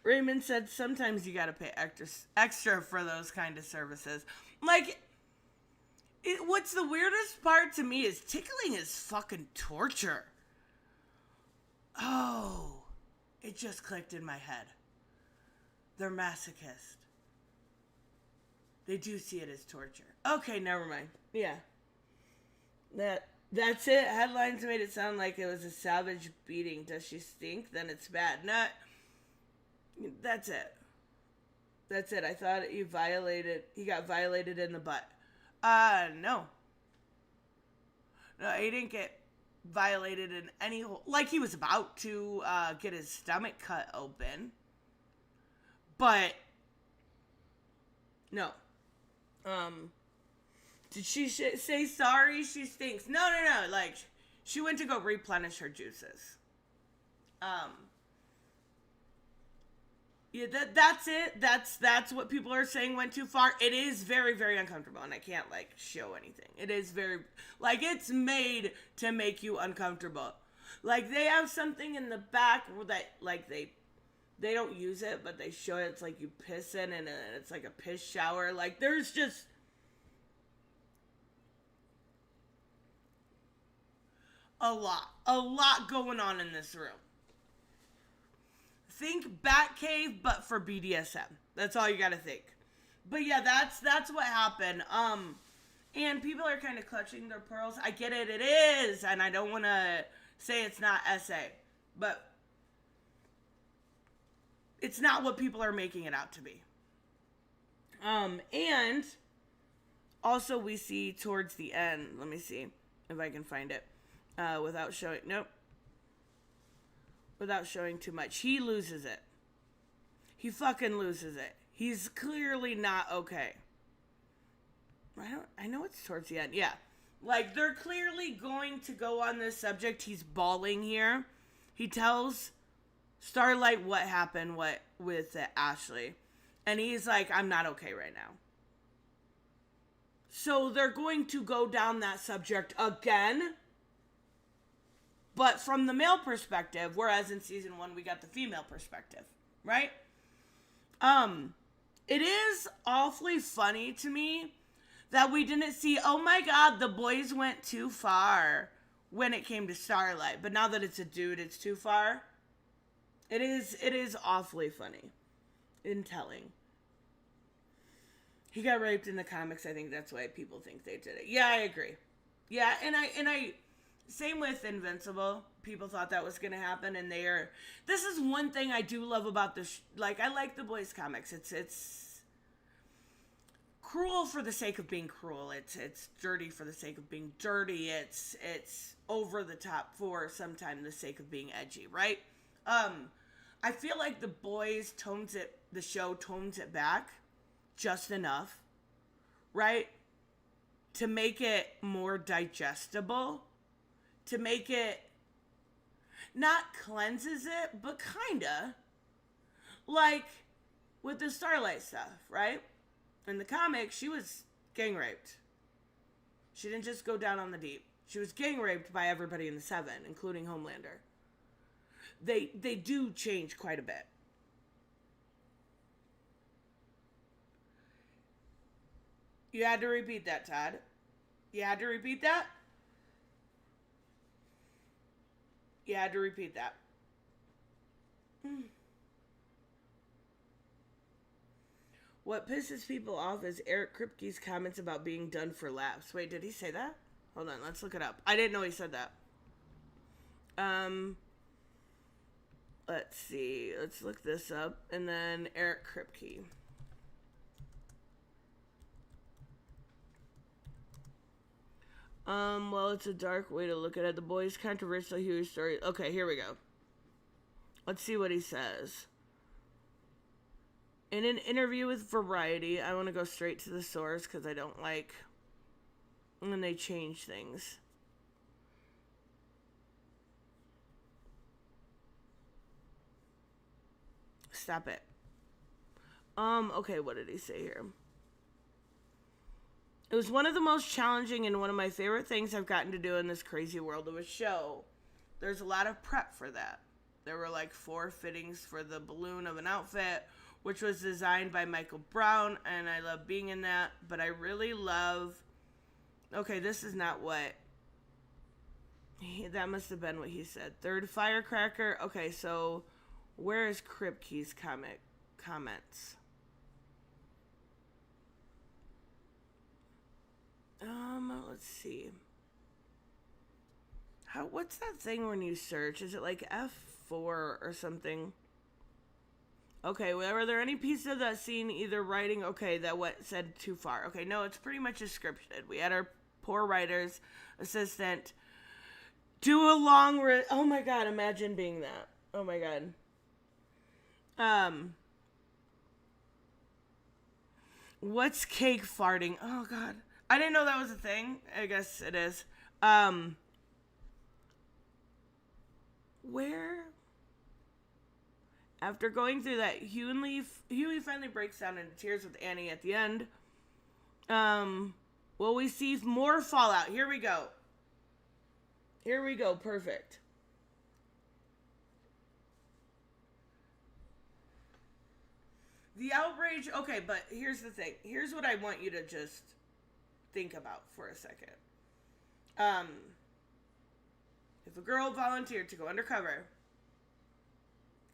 Raymond said sometimes you gotta pay extra for those kind of services. Like, what's the weirdest part to me is tickling is fucking torture. Oh, it just clicked in my head. They're masochist. They do see it as torture. Okay, never mind. Yeah. That's it. Headlines made it sound like it was a savage beating. Does she stink? Then it's bad. Not. That's it. That's it. I thought he got violated in the butt. No. No, he didn't get violated in any, like he was about to get his stomach cut open. But, no. Did she say sorry? She stinks. No, no, no. Like, she went to go replenish her juices. Yeah, that's it. That's what people are saying went too far. It is very, very uncomfortable, and I can't, like, show anything. It is very, like, it's made to make you uncomfortable. Like, they have something in the back that, like, they don't use it, but they show it. It's like you piss in, and it's like a piss shower. Like, there's just a lot going on in this room. Think Batcave, but for BDSM. That's all you gotta think. But yeah, that's what happened. And people are kind of clutching their pearls. I get it, it is, and I don't want to say it's not SA, but it's not what people are making it out to be. And also we see towards the end. Let me see if I can find it without showing. Nope. Without showing too much. He loses it. He fucking loses it. He's clearly not okay. I know it's towards the end. Yeah. Like, they're clearly going to go on this subject. He's bawling here. He tells Starlight what happened with Ashley. And he's like, I'm not okay right now. So they're going to go down that subject again. But from the male perspective, whereas in season 1 we got the female perspective, right? It is awfully funny to me that we didn't see, oh my god, the boys went too far when it came to Starlight. But now that it's a dude, it's too far. It is awfully funny in telling. He got raped in the comics. I think that's why people think they did it. Yeah, I agree. Yeah, and I same with Invincible. People thought that was going to happen, and this is one thing I do love about this. Like, I like the boys comics. It's cruel for the sake of being cruel. It's dirty for the sake of being dirty. It's over the top for sometimes the sake of being edgy, right? I feel like the show tones it back just enough, right? To make it more digestible. To make it, not cleanses it, but kinda. Like, with the Starlight stuff, right? In the comics, she was gang raped. She didn't just go down on the deep. She was gang raped by everybody in the Seven, including Homelander. They do change quite a bit. You had to repeat that, Todd. You had to repeat that? You had to repeat that. What pisses people off is Eric Kripke's comments about being done for laughs. Wait, did he say that? Hold on, let's look it up. I didn't know he said that. Let's see. Let's look this up. And then Eric Kripke. Well, it's a dark way to look at it. The boys' controversial huge story. Okay, here we go. Let's see what he says. In an interview with Variety, I want to go straight to the source because I don't like when they change things. Stop it. Okay, what did he say here? It was one of the most challenging and one of my favorite things I've gotten to do in this crazy world of a show. There's a lot of prep for that. There were like 4 fittings for the balloon of an outfit, which was designed by Michael Brown, and I love being in that, but I really love... Okay, this is not what... That must have been what he said. Third firecracker. Okay, so where is Kripke's comments? Let's see. What's that thing when you search? Is it like F4 or something? Okay, well, were there any pieces of that scene either writing, okay, that what said too far? Okay, no, it's pretty much just scripted. We had our poor writer's assistant do a long, oh my god, imagine being that. Oh my god. What's cake farting? Oh god. I didn't know that was a thing. I guess it is. Where? After going through that, Huey finally breaks down into tears with Annie at the end. Will we see more fallout? Here we go. Here we go. Perfect. The outrage. Okay, but here's the thing. Here's what I want you to just think about for a second. If a girl volunteered to go undercover,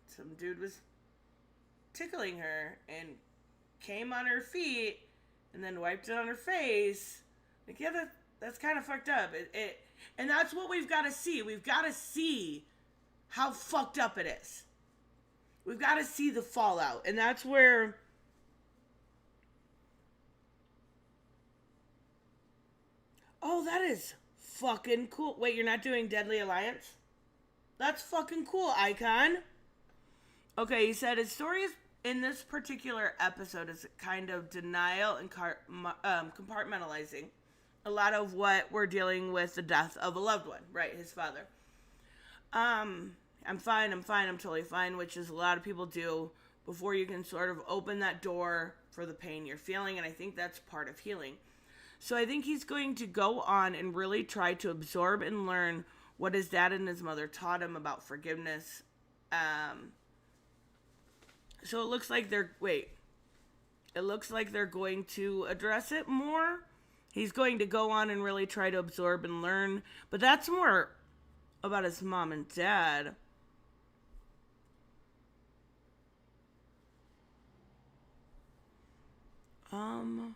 some dude was tickling her and came on her feet and then wiped it on her face. Like, yeah, that's kind of fucked up. And that's what we've got to see. We've got to see how fucked up it is. We've got to see the fallout. And that's where... Oh, that is fucking cool. Wait, you're not doing Deadly Alliance? That's fucking cool, Icon. Okay, he said his story is, in this particular episode, is kind of denial and compartmentalizing a lot of what we're dealing with, the death of a loved one, right, his father. I'm fine, I'm totally fine, which is a lot of people do before you can sort of open that door for the pain you're feeling, and I think that's part of healing. So I think he's going to go on and really try to absorb and learn what his dad and his mother taught him about forgiveness. So it looks like they're going to address it more. He's going to go on and really try to absorb and learn. But that's more about his mom and dad. I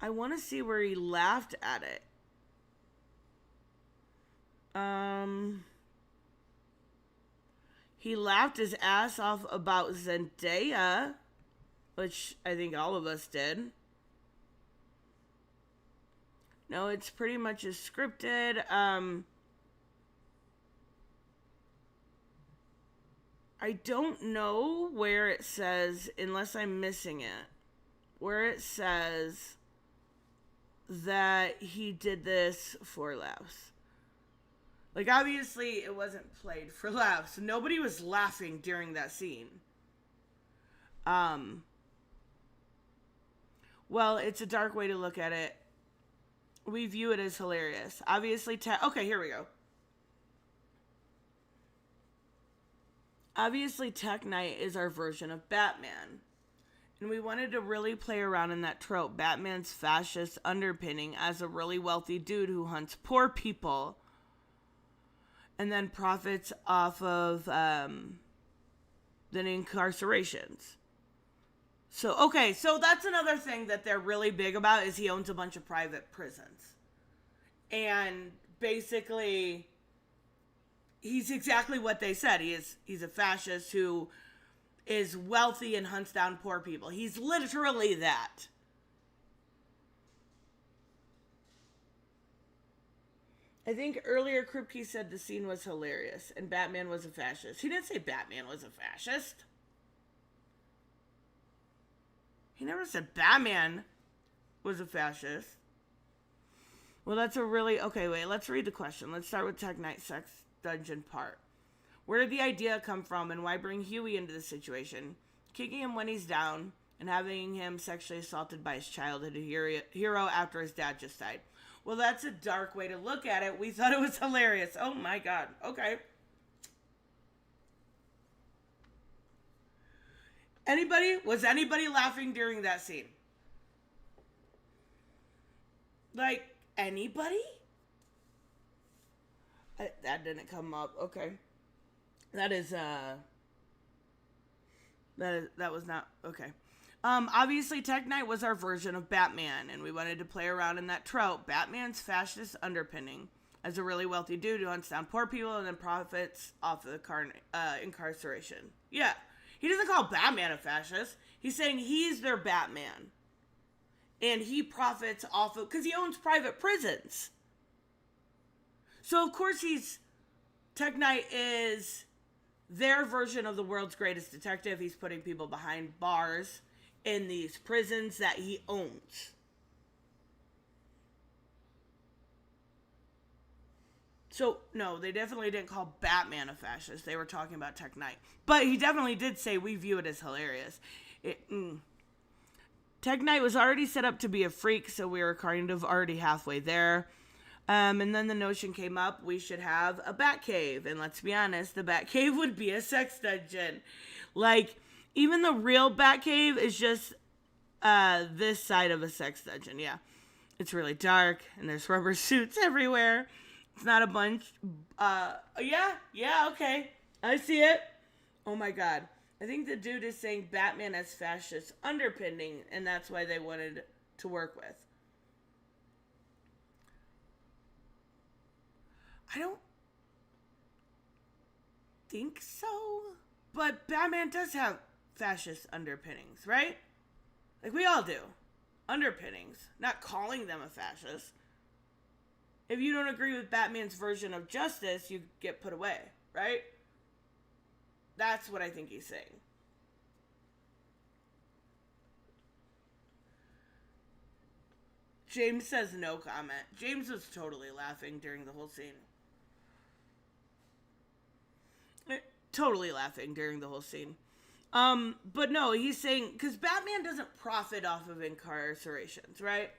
want to see where he laughed at it. He laughed his ass off about Zendaya, which I think all of us did. No, it's pretty much as scripted. I don't know where it says, unless I'm missing it, where it says that he did this for laughs. Like, obviously, it wasn't played for laughs. Nobody was laughing during that scene. Well, it's a dark way to look at it. We view it as hilarious. Obviously, okay, here we go. Obviously, Tech Knight is our version of Batman. And we wanted to really play around in that trope, Batman's fascist underpinning as a really wealthy dude who hunts poor people and then profits off of the incarcerations. So, okay, so that's another thing that they're really big about, is he owns a bunch of private prisons. And basically, he's exactly what they said. He's a fascist who is wealthy and hunts down poor people. He's literally that. I think earlier Kripke said the scene was hilarious and Batman was a fascist. He didn't say Batman was a fascist. He never said Batman was a fascist. Well, that's a really... Okay, wait, let's read the question. Let's start with Tech Knight Sex Dungeon part. Where did the idea come from and why bring Huey into the situation? Kicking him when he's down and having him sexually assaulted by his childhood hero after his dad just died. Well, that's a dark way to look at it. We thought it was hilarious. Oh my god. Okay. Was anybody laughing during that scene? Like, anybody? That didn't come up. Okay. That was not... Okay. Obviously, Tech Knight was our version of Batman, and we wanted to play around in that trope. Batman's fascist underpinning as a really wealthy dude who hunts down poor people and then profits off of the incarceration. Yeah. He doesn't call Batman a fascist. He's saying he's their Batman. And he profits off of, because he owns private prisons. So of course Tech Knight is their version of the world's greatest detective. He's putting people behind bars in these prisons that he owns. So, no, they definitely didn't call Batman a fascist. They were talking about Tech Knight. But he definitely did say we view it as hilarious. Tech Knight was already set up to be a freak, so we were kind of already halfway there. And then the notion came up, we should have a Batcave. And let's be honest, the Batcave would be a sex dungeon. Like, even the real Batcave is just this side of a sex dungeon, yeah. It's really dark, and there's rubber suits everywhere. It's not a bunch. Yeah, okay. I see it. Oh my god. I think the dude is saying Batman has fascist underpinning, and that's why they wanted to work with. I don't think so. But Batman does have fascist underpinnings, right? Like we all do. Underpinnings. Not calling them a fascist. If you don't agree with Batman's version of justice, you get put away, right? That's what I think he's saying. James says no comment. James was totally laughing during the whole scene. Totally laughing during the whole scene. But no, he's saying, because Batman doesn't profit off of incarcerations, right?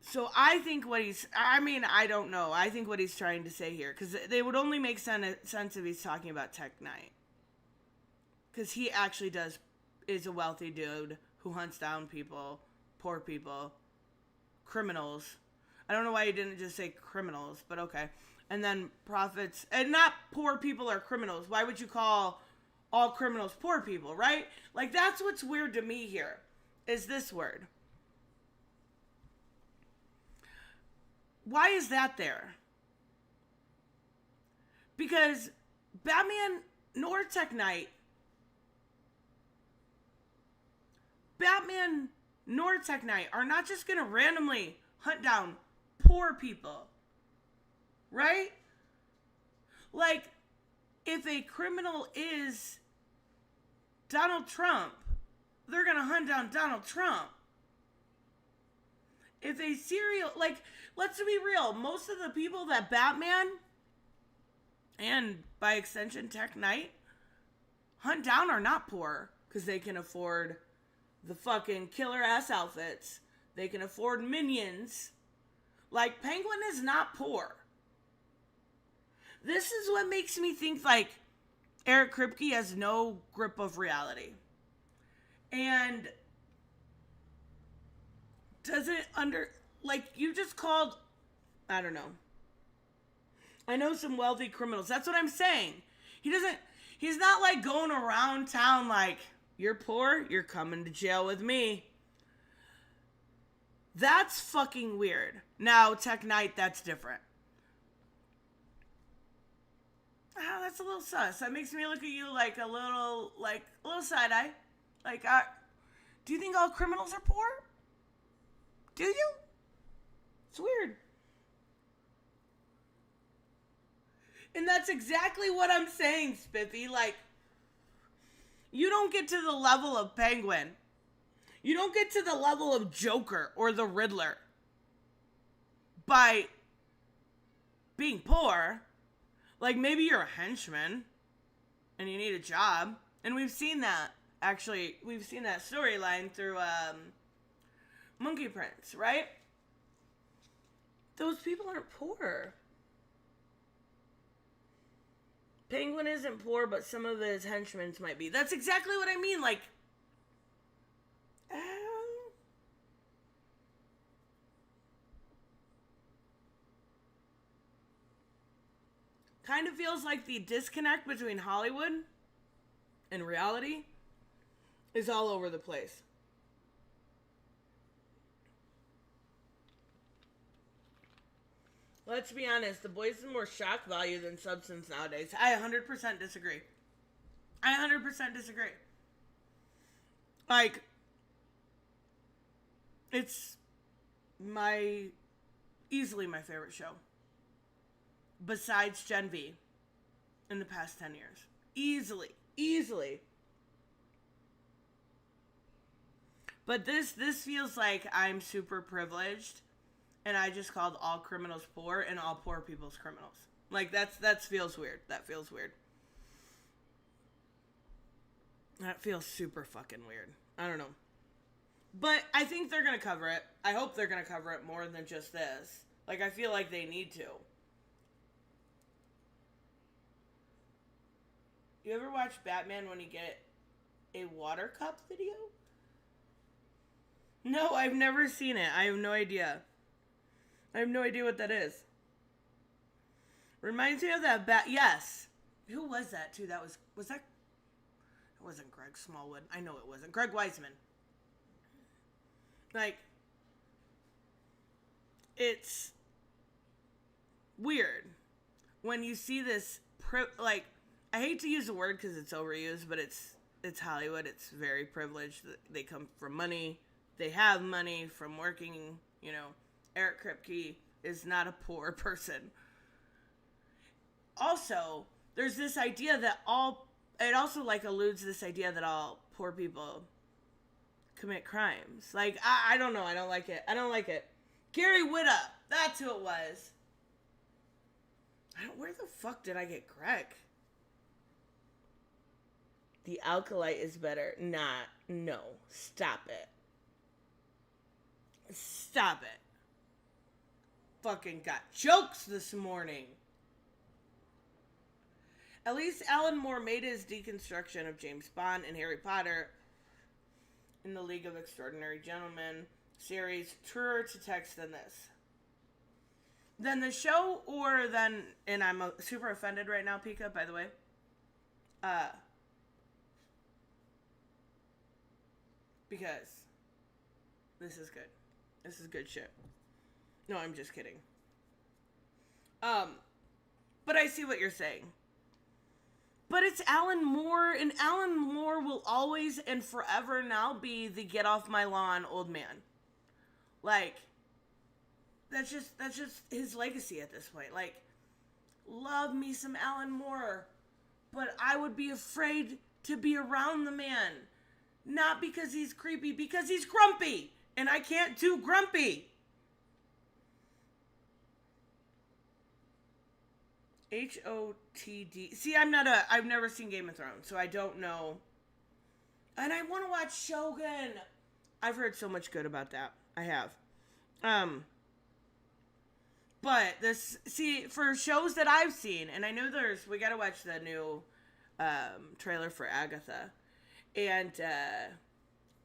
So I think I don't know. I think what he's trying to say here, because they would only make sense if he's talking about Tech Knight. Because he actually is a wealthy dude who hunts down people, poor people, criminals. I don't know why he didn't just say criminals, but okay. And then profits, and not poor people are criminals. Why would you call all criminals poor people, right? Like, that's what's weird to me here, is this word. Why is that there? Because Batman nor Tech Knight are not just going to randomly hunt down poor people. Right? Like, if a criminal is Donald Trump, they're going to hunt down Donald Trump. If a let's be real, most of the people that Batman, and by extension Tech Knight, hunt down are not poor, because they can afford the fucking killer ass outfits. They can afford minions. Like, Penguin is not poor. This is what makes me think, like, Eric Kripke has no grip of reality. And doesn't you just called, I don't know. I know some wealthy criminals. That's what I'm saying. He's not like going around town like, you're poor, you're coming to jail with me. That's fucking weird. Now, Tech Knight, that's different. That's a little sus. That makes me look at you like a little side eye. Like, do you think all criminals are poor? Do you? It's weird. And that's exactly what I'm saying, Spiffy. Like, you don't get to the level of Penguin. You don't get to the level of Joker or the Riddler by being poor. Like, maybe you're a henchman and you need a job. And we've seen that. Actually, we've seen that storyline through Monkey Prince, right? Those people aren't poor. Penguin isn't poor, but some of his henchmen might be. That's exactly what I mean. Like, kind of feels like the disconnect between Hollywood and reality is all over the place. Let's be honest, The Boys is more shock value than substance nowadays. I 100% disagree. I 100% disagree. Like, it's easily my favorite show. Besides Gen V in the past 10 years. Easily. But this feels like I'm super privileged and I just called all criminals poor and all poor people's criminals. Like, that feels weird. That feels weird. That feels super fucking weird. I don't know. But I think they're going to cover it. I hope they're going to cover it more than just this. Like, I feel like they need to. You ever watch Batman when you get a water cup video? No, I've never seen it. I have no idea. I have no idea what that is. Reminds me of that yes. Who was that too? Was that? It wasn't Greg Smallwood. I know it wasn't. Greg Weisman. Like, it's weird when you see this, like, I hate to use the word because it's overused, but it's Hollywood. It's very privileged. They come from money. They have money from working, Eric Kripke is not a poor person. Also, there's this idea that it also, like, alludes to this idea that all poor people commit crimes. Like, I don't know. I don't like it. Gary Whitta. That's who it was. Where the fuck did I get Greg? The Alkalite is better. No. Stop it. Fucking got jokes this morning. At least Alan Moore made his deconstruction of James Bond and Harry Potter in the League of Extraordinary Gentlemen series truer to text than this. Than the show, and I'm super offended right now, Pika, by the way. Because this is good. This is good shit. No, I'm just kidding. But I see what you're saying. But it's Alan Moore, and Alan Moore will always and forever now be the get off my lawn old man. Like, that's just his legacy at this point. Like, love me some Alan Moore, but I would be afraid to be around the man. Not because he's creepy, because he's grumpy, and I can't do grumpy. HOTD. See, I've never seen Game of Thrones, so I don't know. And I want to watch Shogun. I've heard so much good about that. I have. But for shows that I've seen, and I know we gotta watch the new, trailer for Agatha, and,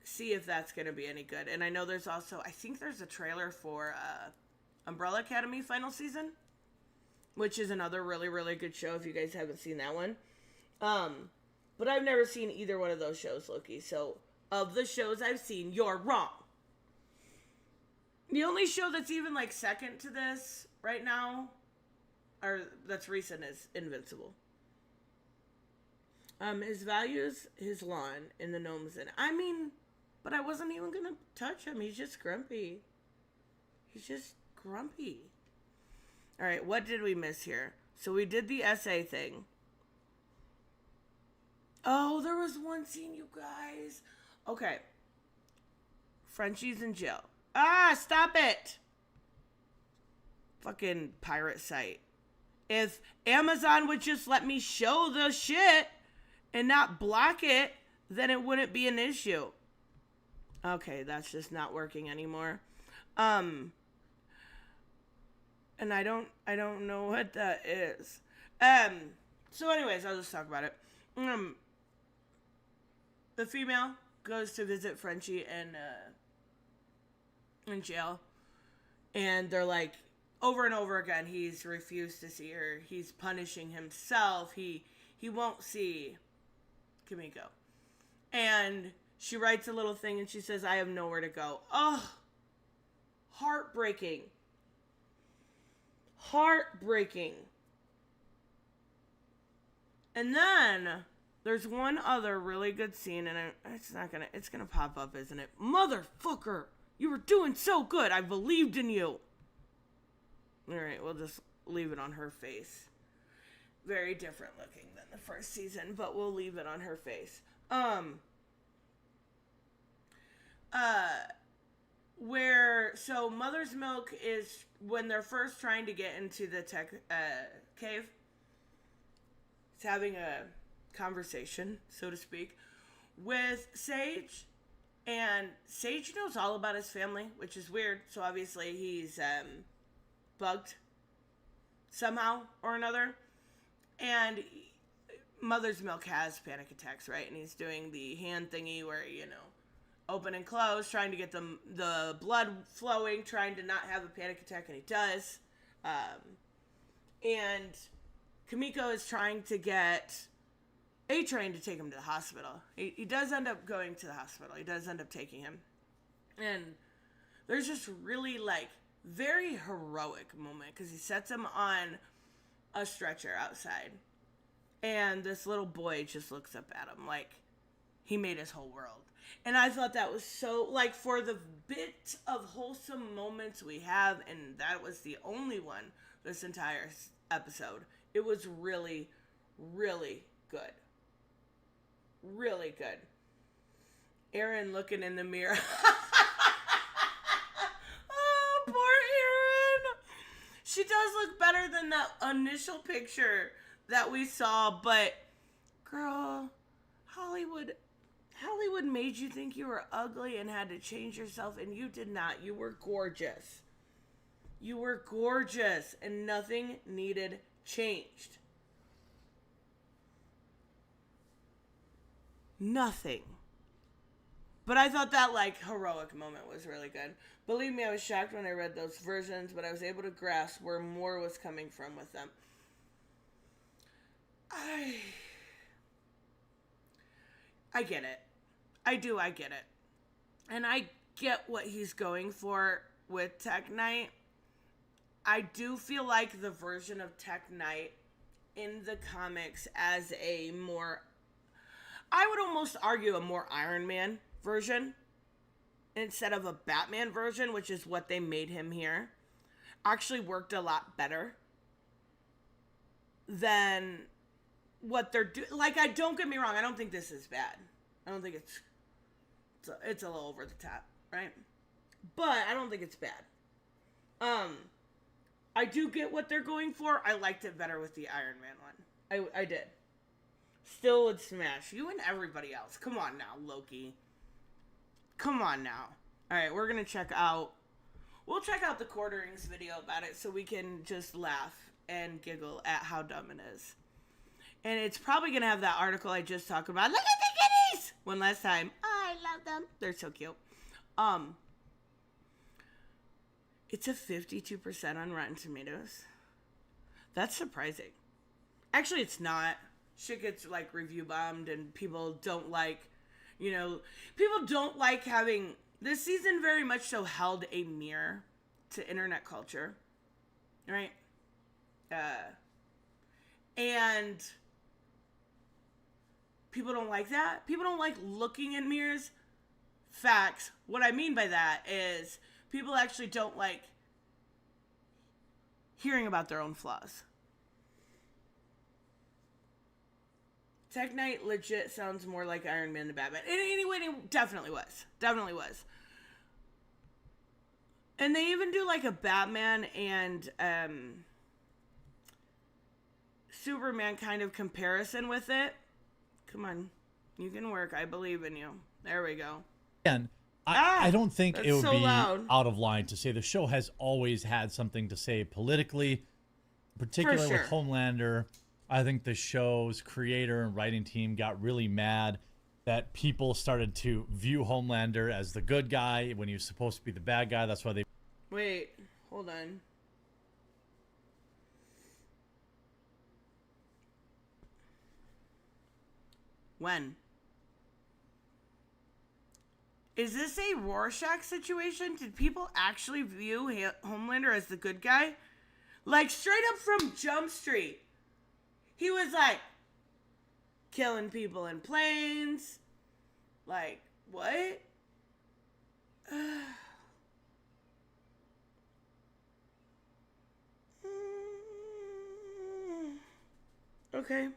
see if that's gonna be any good. And I know I think there's a trailer for, Umbrella Academy final season, which is another really, really good show if you guys haven't seen that one. But I've never seen either one of those shows, Loki. So, of the shows I've seen, you're wrong. The only show that's even, like, second to this right now, or that's recent, is Invincible. His values, his lawn, and the gnomes in it. I mean, but I wasn't even gonna touch him. He's just grumpy. All right, what did we miss here? So we did the essay thing. Oh, there was one scene, you guys. Okay. Frenchie's in jail. Stop it. Fucking pirate site. If Amazon would just let me show the shit and not block it, then it wouldn't be an issue. Okay, that's just not working anymore. And I don't know what that is. So anyways, I'll just talk about it. The female goes to visit Frenchie in jail. And they're like, over and over again, he's refused to see her. He's punishing himself. He won't see Kimiko. And she writes a little thing and she says, I have nowhere to go. Oh, heartbreaking. Heartbreaking. And then there's one other really good scene, and it's gonna pop up, isn't it? Motherfucker, you were doing so good. I believed in you. All right, we'll just leave it on her face. Very different looking than the first season, but we'll leave it on her face. So Mother's Milk is when they're first trying to get into the tech cave. It's having a conversation, so to speak, with Sage, and Sage knows all about his family, which is weird. So obviously he's bugged somehow or another, and Mother's Milk has panic attacks, right? And he's doing the hand thingy where, open and close, trying to get the blood flowing, trying to not have a panic attack, and he does. And Kimiko is trying to get A-Train to take him to the hospital. He does end up going to the hospital. He does end up taking him. And there's just really, very heroic moment, because he sets him on a stretcher outside. And this little boy just looks up at him like he made his whole world. And I thought that was so, for the bit of wholesome moments we have, and that was the only one this entire episode, it was really, really good. Really good. Erin looking in the mirror. Oh, poor Erin. She does look better than that initial picture that we saw, but girl, Hollywood made you think you were ugly and had to change yourself, and you did not. You were gorgeous. You were gorgeous, and nothing needed changed. Nothing. But I thought that, heroic moment was really good. Believe me, I was shocked when I read those versions, but I was able to grasp where more was coming from with them. I get it. I get it. And I get what he's going for with Tech Knight. I do feel like the version of Tech Knight in the comics as a more, I would almost argue a more Iron Man version instead of a Batman version, which is what they made him here, actually worked a lot better than what they're doing. Don't get me wrong, I don't think this is bad. I don't think it's a little over the top, right? But I don't think it's bad. I do get what they're going for. I liked it better with the Iron Man one. I did. Still would smash you and everybody else. Come on now, Loki. Come on now. Alright, we're gonna we'll check out the Quarterings video about it so we can just laugh and giggle at how dumb it is. And it's probably gonna have that article I just talked about. Look at the kitties! One last time. I love them. They're so cute. It's a 52% on Rotten Tomatoes. That's surprising. Actually, it's not. Shit gets, review bombed, and people don't having, this season very much so held a mirror to internet culture. Right? And people don't like that. People don't like looking in mirrors. Facts. What I mean by that is people actually don't like hearing about their own flaws. Tech Knight legit sounds more like Iron Man than Batman. Anyway, it definitely was. Definitely was. And they even do a Batman and Superman kind of comparison with it. Come on. You can work. I believe in you. There we go. And I don't think it would so be loud. out of line to say the show has always had something to say politically, particularly with Homelander. I think the show's creator and writing team got really mad that people started to view Homelander as the good guy when he was supposed to be the bad guy. That's why they... Wait, hold on. When? Is this a Rorschach situation? Did people actually view Homelander as the good guy? Like, straight up from Jump Street. He was like, killing people in planes. Like, what? Okay.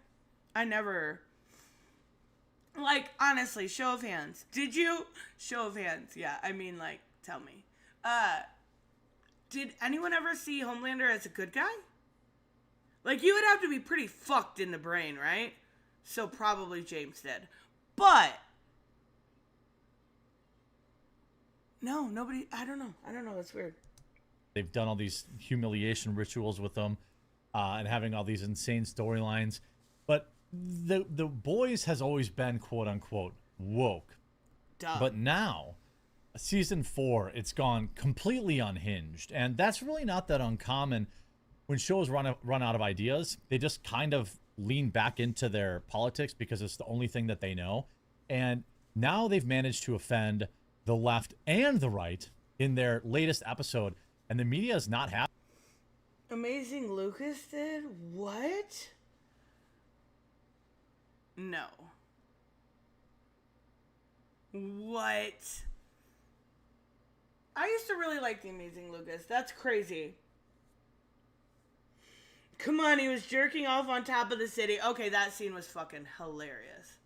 I never... Like, honestly, show of hands. Did you? Show of hands. Yeah, I mean, like, tell me. Did anyone ever see Homelander as a good guy? Like, you would have to be pretty fucked in the brain, right? So probably James did. But... No, nobody... I don't know. That's weird. They've done all these humiliation rituals with them and having all these insane storylines. But the Boys has always been, quote-unquote, woke. Duh. But now, season 4, it's gone completely unhinged. And that's really not that uncommon. When shows run out of ideas, they just kind of lean back into their politics because it's the only thing that they know. And now they've managed to offend the left and the right in their latest episode. And the media is not happy. Amazing Lucas did? What? No. What? I used to really like the Amazing Lucas. That's crazy. Come on, he was jerking off on top of the city. Okay, that scene was fucking hilarious.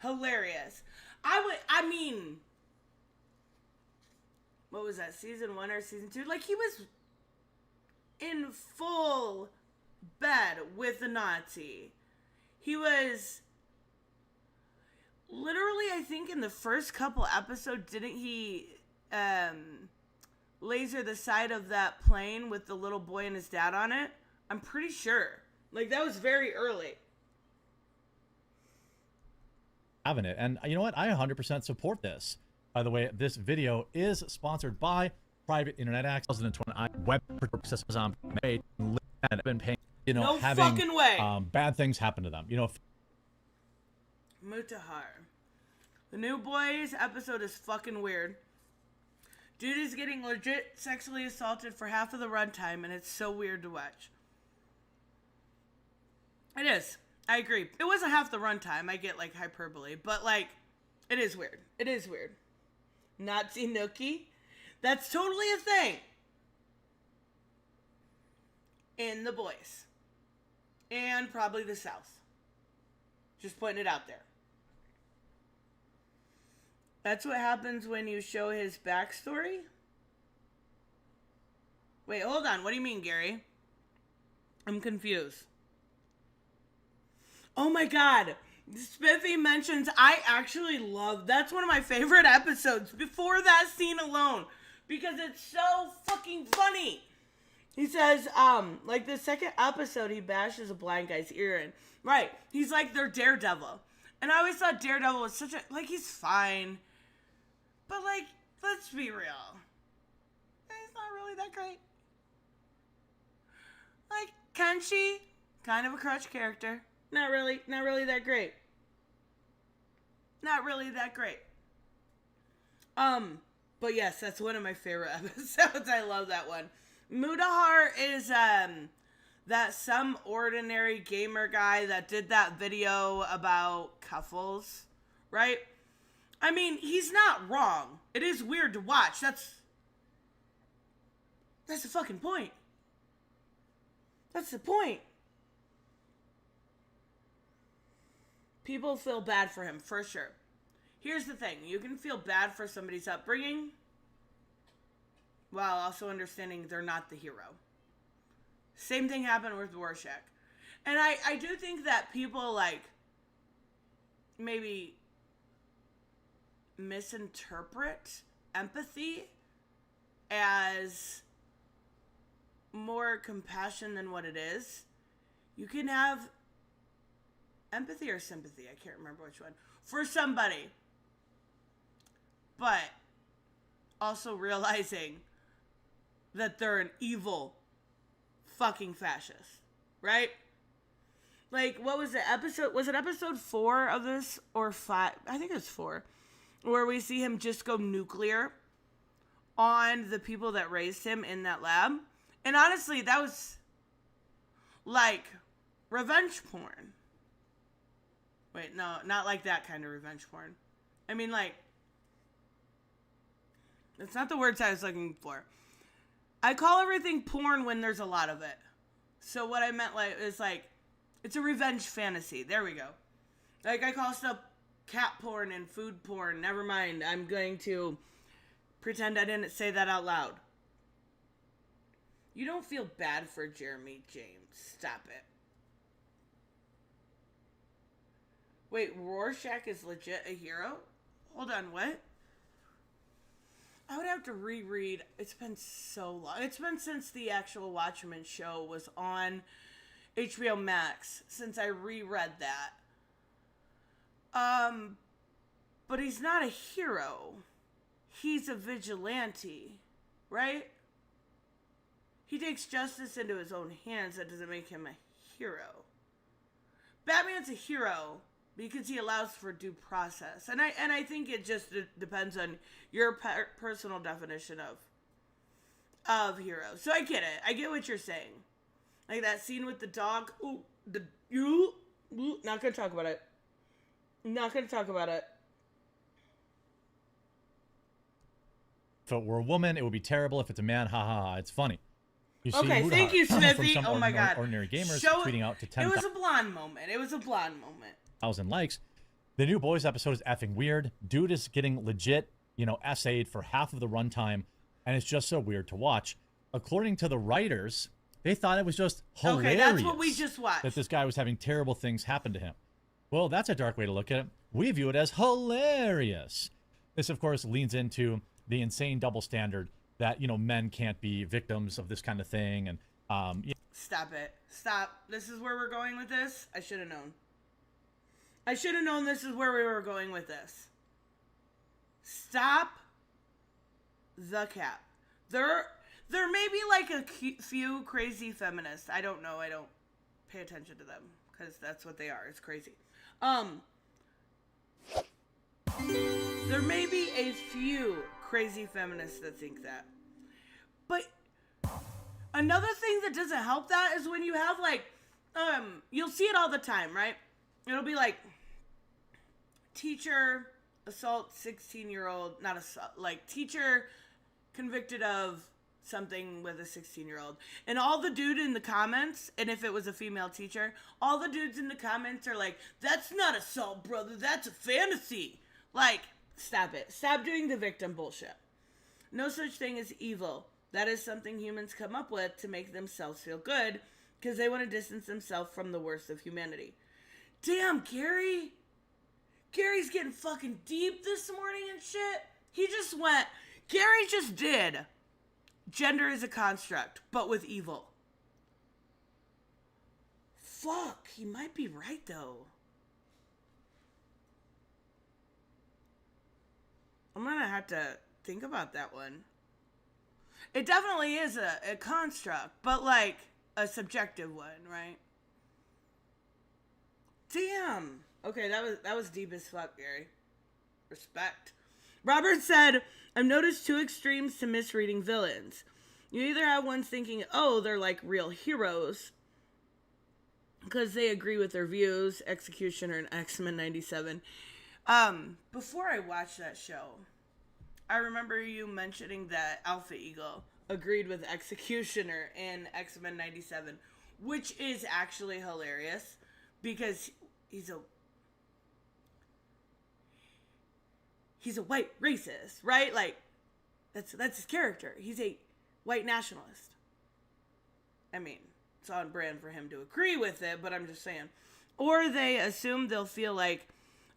Hilarious. I mean, what was that, season 1 or season 2? Like, he was in full bed with a Nazi. He was literally, I think in the first couple episodes, didn't he laser the side of that plane with the little boy and his dad on it? I'm pretty sure. Like, that was very early. Having it. And you know what? I 100% support this. By the way, this video is sponsored by Private Internet Access. 2020 web systems on made and been paying, no having fucking way. Bad things happen to them. Mutahar. The New Boys episode is fucking weird. Dude is getting legit sexually assaulted for half of the runtime, and it's so weird to watch. It is. I agree. It wasn't half the runtime. I get, like, hyperbole. But, like, it is weird. It is weird. Nazi Nookie? That's totally a thing. In the Boys. And probably the South. Just putting it out there. That's what happens when you show his backstory? Wait, hold on. What do you mean, Gary? I'm confused. Oh my god. Spiffy mentions, I actually love, that's one of my favorite episodes before that scene alone. Because it's so fucking funny. He says, like the second episode, he bashes a blind guy's ear in. Right. He's like their Daredevil. And I always thought Daredevil was such a, like, he's fine. But, like, let's be real. He's not really that great. Like, Kenshi, kind of a crutch character. Not really that great. Not really that great. But yes, that's one of my favorite episodes. I love that one. Mutahar is, that some ordinary gamer guy that did that video about cuffles, right? I mean, he's not wrong. It is weird to watch. That's the fucking point. That's the point. People feel bad for him, for sure. Here's the thing. You can feel bad for somebody's upbringing while also understanding they're not the hero. Same thing happened with Rorschach. And I do think that people, like, maybe misinterpret empathy as more compassion than what it is. You can have empathy or sympathy, I can't remember which one, for somebody, but also realizing that they're an evil fucking fascist, right? Like, what was the episode? Was it episode 4 of this or 5? I think it was 4, where we see him just go nuclear on the people that raised him in that lab. And honestly, that was like revenge porn. Wait, no, not like that kind of revenge porn. I mean, like, that's not the words I was looking for. I call everything porn when there's a lot of it. So what I meant like is like, it's a revenge fantasy. There we go. Like, I call stuff cat porn and food porn. Never mind. I'm going to pretend I didn't say that out loud. You don't feel bad for Jeremy James. Stop it. Wait, Rorschach is legit a hero? Hold on, what? I would have to reread. It's been so long. It's been since the actual Watchmen show was on HBO Max since I reread that. But he's not a hero. He's a vigilante, right? He takes justice into his own hands. That doesn't make him a hero. Batman's a hero because he allows for due process. And I think it just depends on your personal definition of hero. So I get it. I get what you're saying. Like that scene with the dog. Ooh, not gonna talk about it. Not gonna talk about it. If it were a woman, it would be terrible. If it's a man, ha ha ha, it's funny. You see okay, thank you, Smithy. from some oh my god. Ordinary gamers tweeting out to 10,000. It was a blonde moment. It was a blonde moment. 1,000 likes. The new Boys episode is effing weird. Dude is getting legit, essayed for half of the runtime, and it's just so weird to watch. According to the writers, they thought it was just hilarious. Okay, that's what we just watched. That this guy was having terrible things happen to him. Well, that's a dark way to look at it. We view it as hilarious. This, of course, leans into the insane double standard that, men can't be victims of this kind of thing. And Stop it. Stop. This is where we're going with this? I should have known. I should have known this is where we were going with this. Stop the cap. There may be like a few crazy feminists. I don't know. I don't pay attention to them because that's what they are. It's crazy. There may be a few crazy feminists that think that. But another thing that doesn't help that is when you have like, you'll see it all the time, right? It'll be like, teacher assault 16-year-old, not assault, like teacher convicted of something with a 16-year-old. And all the dude in the comments, and if it was a female teacher, all the dudes in the comments are like, that's not assault, brother, that's a fantasy. Like, stop it. Stop doing the victim bullshit. No such thing as evil. That is something humans come up with to make themselves feel good because they want to distance themselves from the worst of humanity. Damn, Gary. Gary's getting fucking deep this morning and shit. Gary just did. Gender is a construct, but with evil. Fuck, he might be right though. I'm gonna have to think about that one. It definitely is a construct, but like a subjective one, right? Damn. Okay, that was deep as fuck, Gary. Respect. Robert said, I've noticed two extremes to misreading villains. You either have ones thinking, oh, they're like real heroes because they agree with their views, Executioner and X-Men 97. Before I watched that show, I remember you mentioning that Alpha Eagle agreed with Executioner in X-Men 97, which is actually hilarious because he's a white racist, right? Like, that's his character. He's a white nationalist. I mean, it's on brand for him to agree with it, but I'm just saying. Or they assume they'll feel like,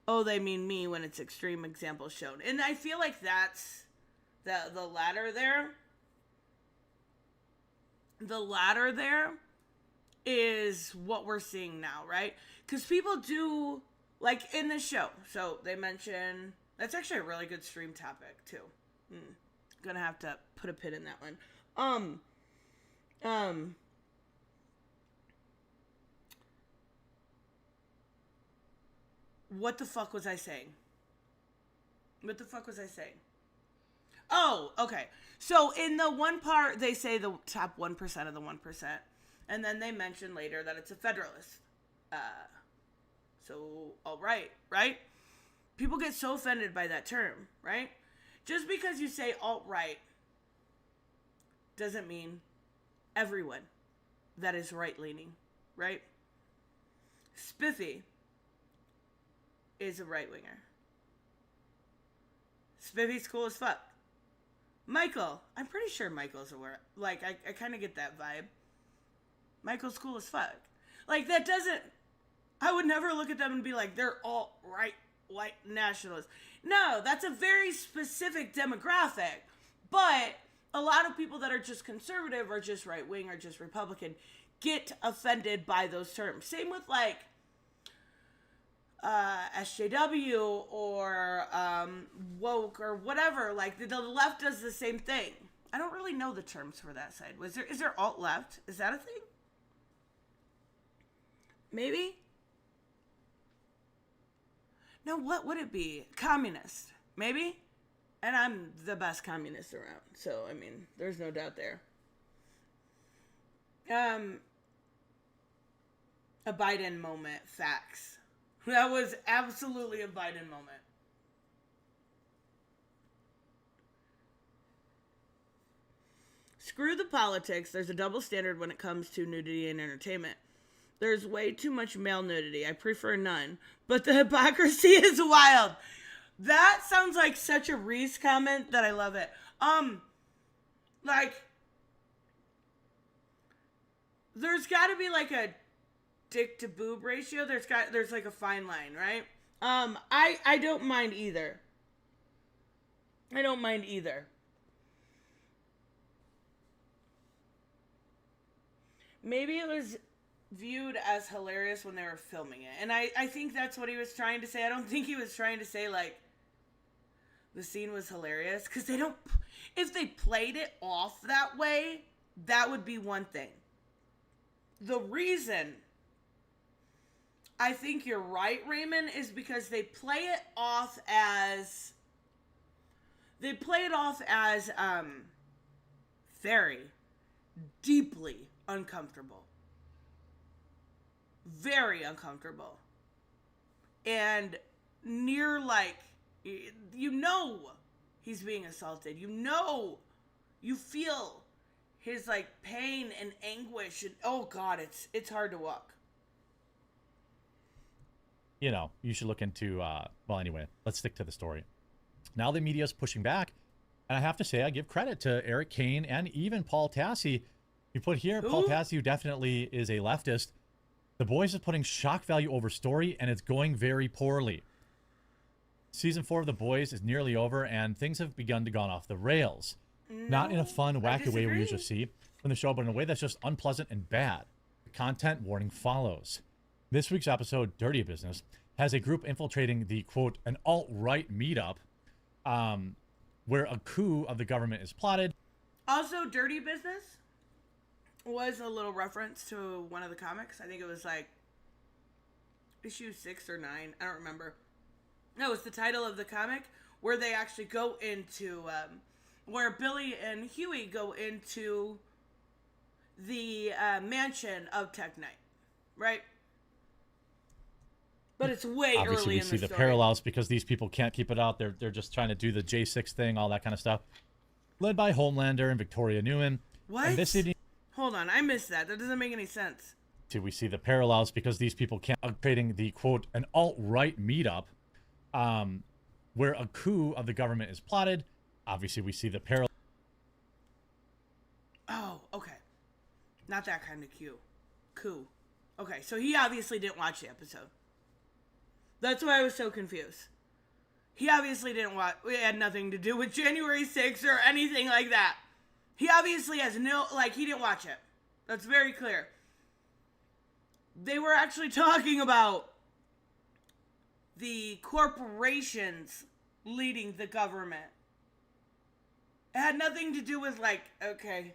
oh, they mean me when it's extreme examples shown. And I feel like that's the latter there. The latter there is what we're seeing now, right? Because people do, like in this show. So they mention, that's actually a really good stream topic too. Gonna have to put a pin in that one. What the fuck was I saying? Oh, okay. So in the one part, they say the top 1% of the 1%. And then they mention later that it's a Federalist. So, alt-right, right? People get so offended by that term, right? Just because you say alt-right doesn't mean everyone that is right-leaning, right? Spiffy is a right-winger. Spiffy's cool as fuck. Michael, I'm pretty sure Michael's aware. Like, I kind of get that vibe. Michael's cool as fuck. Like, that doesn't... I would never look at them and be like, they're all right, white nationalists. No, that's a very specific demographic. But a lot of people that are just conservative or just right-wing or just Republican get offended by those terms. Same with, like, SJW or woke or whatever. Like, the left does the same thing. I don't really know the terms for that side. Is there alt-left? Is that a thing? Maybe? No, what would it be? Communist. Maybe? And I'm the best communist around. So, I mean, there's no doubt there. A Biden moment. Facts. That was absolutely a Biden moment. Screw the politics. There's a double standard when it comes to nudity and entertainment. There's way too much male nudity. I prefer none. But the hypocrisy is wild. That sounds like such a Reese comment that I love it. Like, there's got to be like a dick to boob ratio. There's like a fine line, right? I don't mind either. I don't mind either. Maybe it was viewed as hilarious when they were filming it. And I think that's what he was trying to say. I don't think he was trying to say, like, the scene was hilarious. Because they don't... If they played it off that way, that would be one thing. The reason I think you're right, Raymond, is because they play it off as... very deeply uncomfortable. Very uncomfortable. And near, like, you know he's being assaulted. You feel his, like, pain and anguish. And, oh, God, it's hard to walk. You know, you should look into, well, anyway, let's stick to the story. Now the media is pushing back. And I have to say, I give credit to Eric Kane and even Paul Tassi. You put here, Paul Tassi, who definitely is a leftist. The Boys is putting shock value over story, and it's going very poorly. Season 4 of The Boys is nearly over, and things have begun to go off the rails. No, not in a fun, wacky way we usually see from the show, but in a way that's just unpleasant and bad. The content warning follows. This week's episode, Dirty Business, has a group infiltrating the, quote, an alt-right meetup, where a coup of the government is plotted. Also, Dirty Business was a little reference to one of the comics. I think it was like issue 6 or 9. I don't remember. No, it's the title of the comic where they actually go into, where Billy and Huey go into the mansion of Tech Knight, right? But it's way Obviously, early in the story. we see the parallels because these people can't keep it out. They're just trying to do the J6 thing, all that kind of stuff. Led by Homelander and Victoria Newman. What? And this evening, hold on, I missed that. That doesn't make any sense. We see the parallels because these people can't creating the, quote, an alt-right meetup, where a coup of the government is plotted. Obviously, we see the parallel. Oh, okay. Not that kind of coup. Okay, so he obviously didn't watch the episode. That's why I was so confused. He obviously didn't watch. It had nothing to do with January 6th or anything like that. He obviously has no, like, he didn't watch it. That's very clear. They were actually talking about the corporations leading the government. It had nothing to do with, like, okay.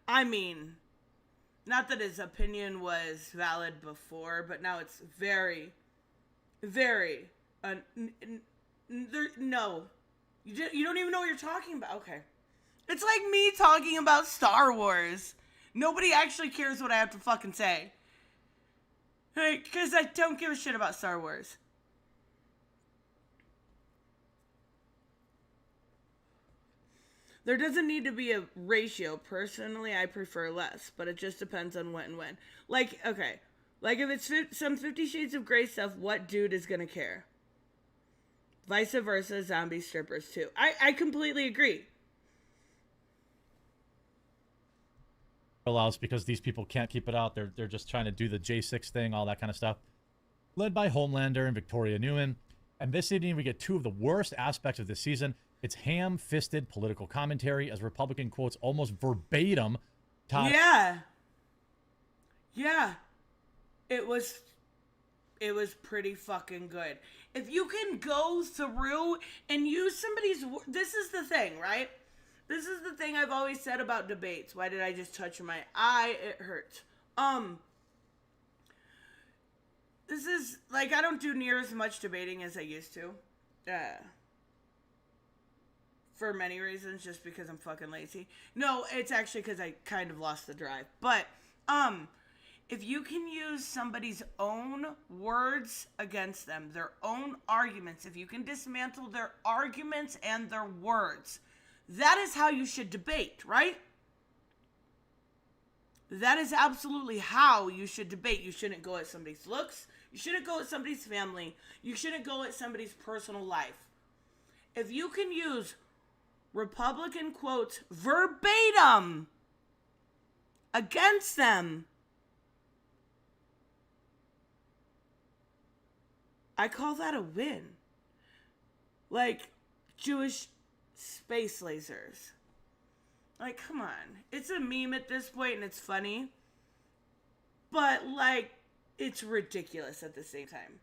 I mean, not that his opinion was valid before, but now it's very, very, no. You don't even know what you're talking about. Okay. It's like me talking about Star Wars. Nobody actually cares what I have to fucking say. Because I don't give a shit about Star Wars. There doesn't need to be a ratio. Personally, I prefer less, but it just depends on what and when. Like, okay. Like, if it's some 50 Shades of Grey stuff, what dude is gonna care? Vice versa, zombie strippers, too. I completely agree. Allows because these people can't keep it out. They're just trying to do the J6 thing, all that kind of stuff. Led by Homelander and Victoria Newman. And this evening, we get two of the worst aspects of this season. It's ham-fisted political commentary as Republican quotes almost verbatim. Yeah. It was pretty fucking good. If you can go through and use somebody's... This is the thing, right? This is the thing I've always said about debates. Why did I just touch my eye? It hurts. This is... Like, I don't do near as much debating as I used to. For many reasons, just because I'm fucking lazy. No, it's actually because I kind of lost the drive. But, if you can use somebody's own words against them, their own arguments, if you can dismantle their arguments and their words, that is how you should debate, right? That is absolutely how you should debate. You shouldn't go at somebody's looks. You shouldn't go at somebody's family. You shouldn't go at somebody's personal life. If you can use Republican quotes verbatim against them, I call that a win. Like, Jewish space lasers. Like, come on. It's a meme at this point and it's funny. But, like, it's ridiculous at the same time.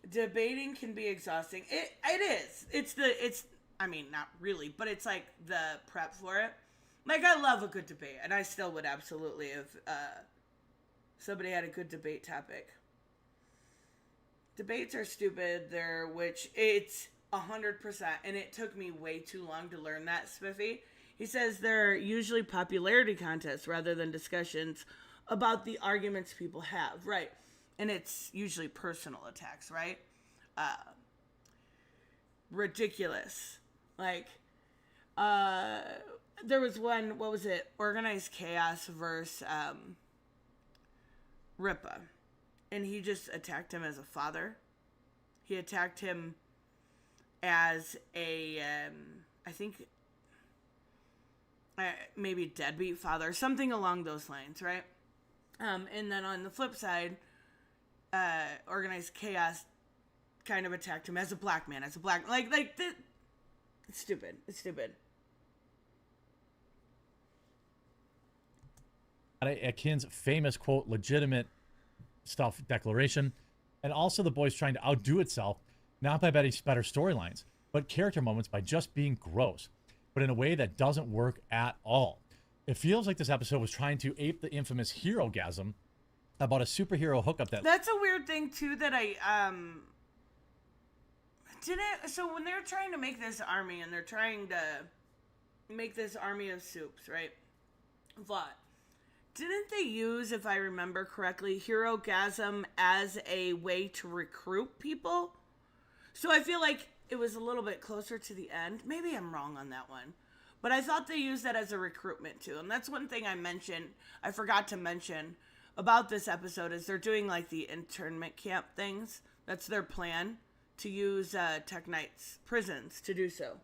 Debating can be exhausting. It is. I mean, not really, but it's like the prep for it. Like, I love a good debate, and I still would absolutely if somebody had a good debate topic. Debates are stupid, which it's 100%, and it took me way too long to learn that, Spiffy. He says they're usually popularity contests rather than discussions about the arguments people have, right? And it's usually personal attacks, right? Ridiculous. Like, there was one, what was it? Organized Chaos versus Ripa. And he just attacked him as a father. He attacked him as a, I think, maybe deadbeat father. Something along those lines, right? And then on the flip side, Organized Chaos kind of attacked him as a black man, it's stupid. It's stupid. Akin's famous quote, legitimate stuff declaration, and also the boys trying to outdo itself, not by better storylines, but character moments by just being gross, but in a way that doesn't work at all. It feels like this episode was trying to ape the infamous hero-gasm about a superhero hookup That's a weird thing, too, that so when they're trying to make this army, and they're trying to make this army of soups, right? But didn't they use, if I remember correctly, hero-gasm as a way to recruit people? So I feel like it was a little bit closer to the end. Maybe I'm wrong on that one. But I thought they used that as a recruitment, too. And that's one thing I forgot to mention about this episode, is they're doing like the internment camp things. That's their plan, to use Tech Knight's prisons to do so.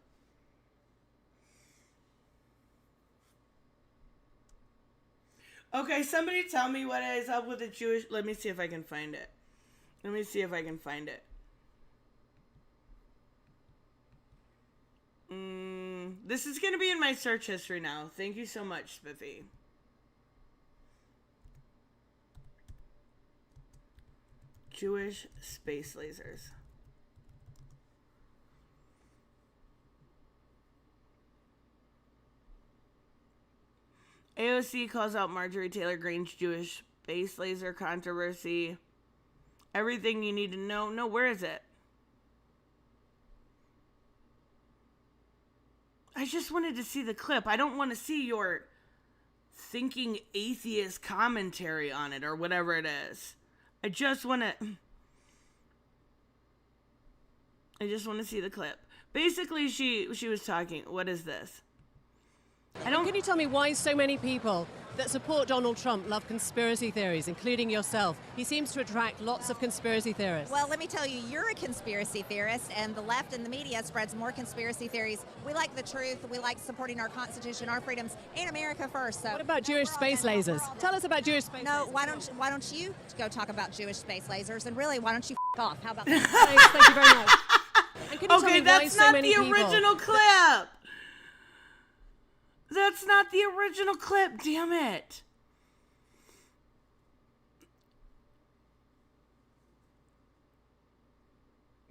Okay, somebody tell me what is up with the Jewish... Let me see if I can find it. This is going to be in my search history now. Thank you so much, Spiffy. Jewish space lasers. AOC calls out Marjorie Taylor Greene's Jewish space laser controversy. Everything you need to know. No, where is it? I just wanted to see the clip. I don't want to see your thinking atheist commentary on it or whatever it is. I just want to see the clip. Basically, she was talking. What is this? Can you tell me why so many people that support Donald Trump love conspiracy theories, including yourself? He seems to attract lots of conspiracy theorists. Well, let me tell you, you're a conspiracy theorist, and the left and the media spreads more conspiracy theories. We like the truth. We like supporting our Constitution, our freedoms, and America first. So, what about Jewish space lasers? Tell us about Jewish space lasers. No, why don't you go talk about Jewish space lasers? And really, why don't you off? How about that? Thank you very much. And can you tell me that's why not so many the people... original clip. That's not the original clip, damn it.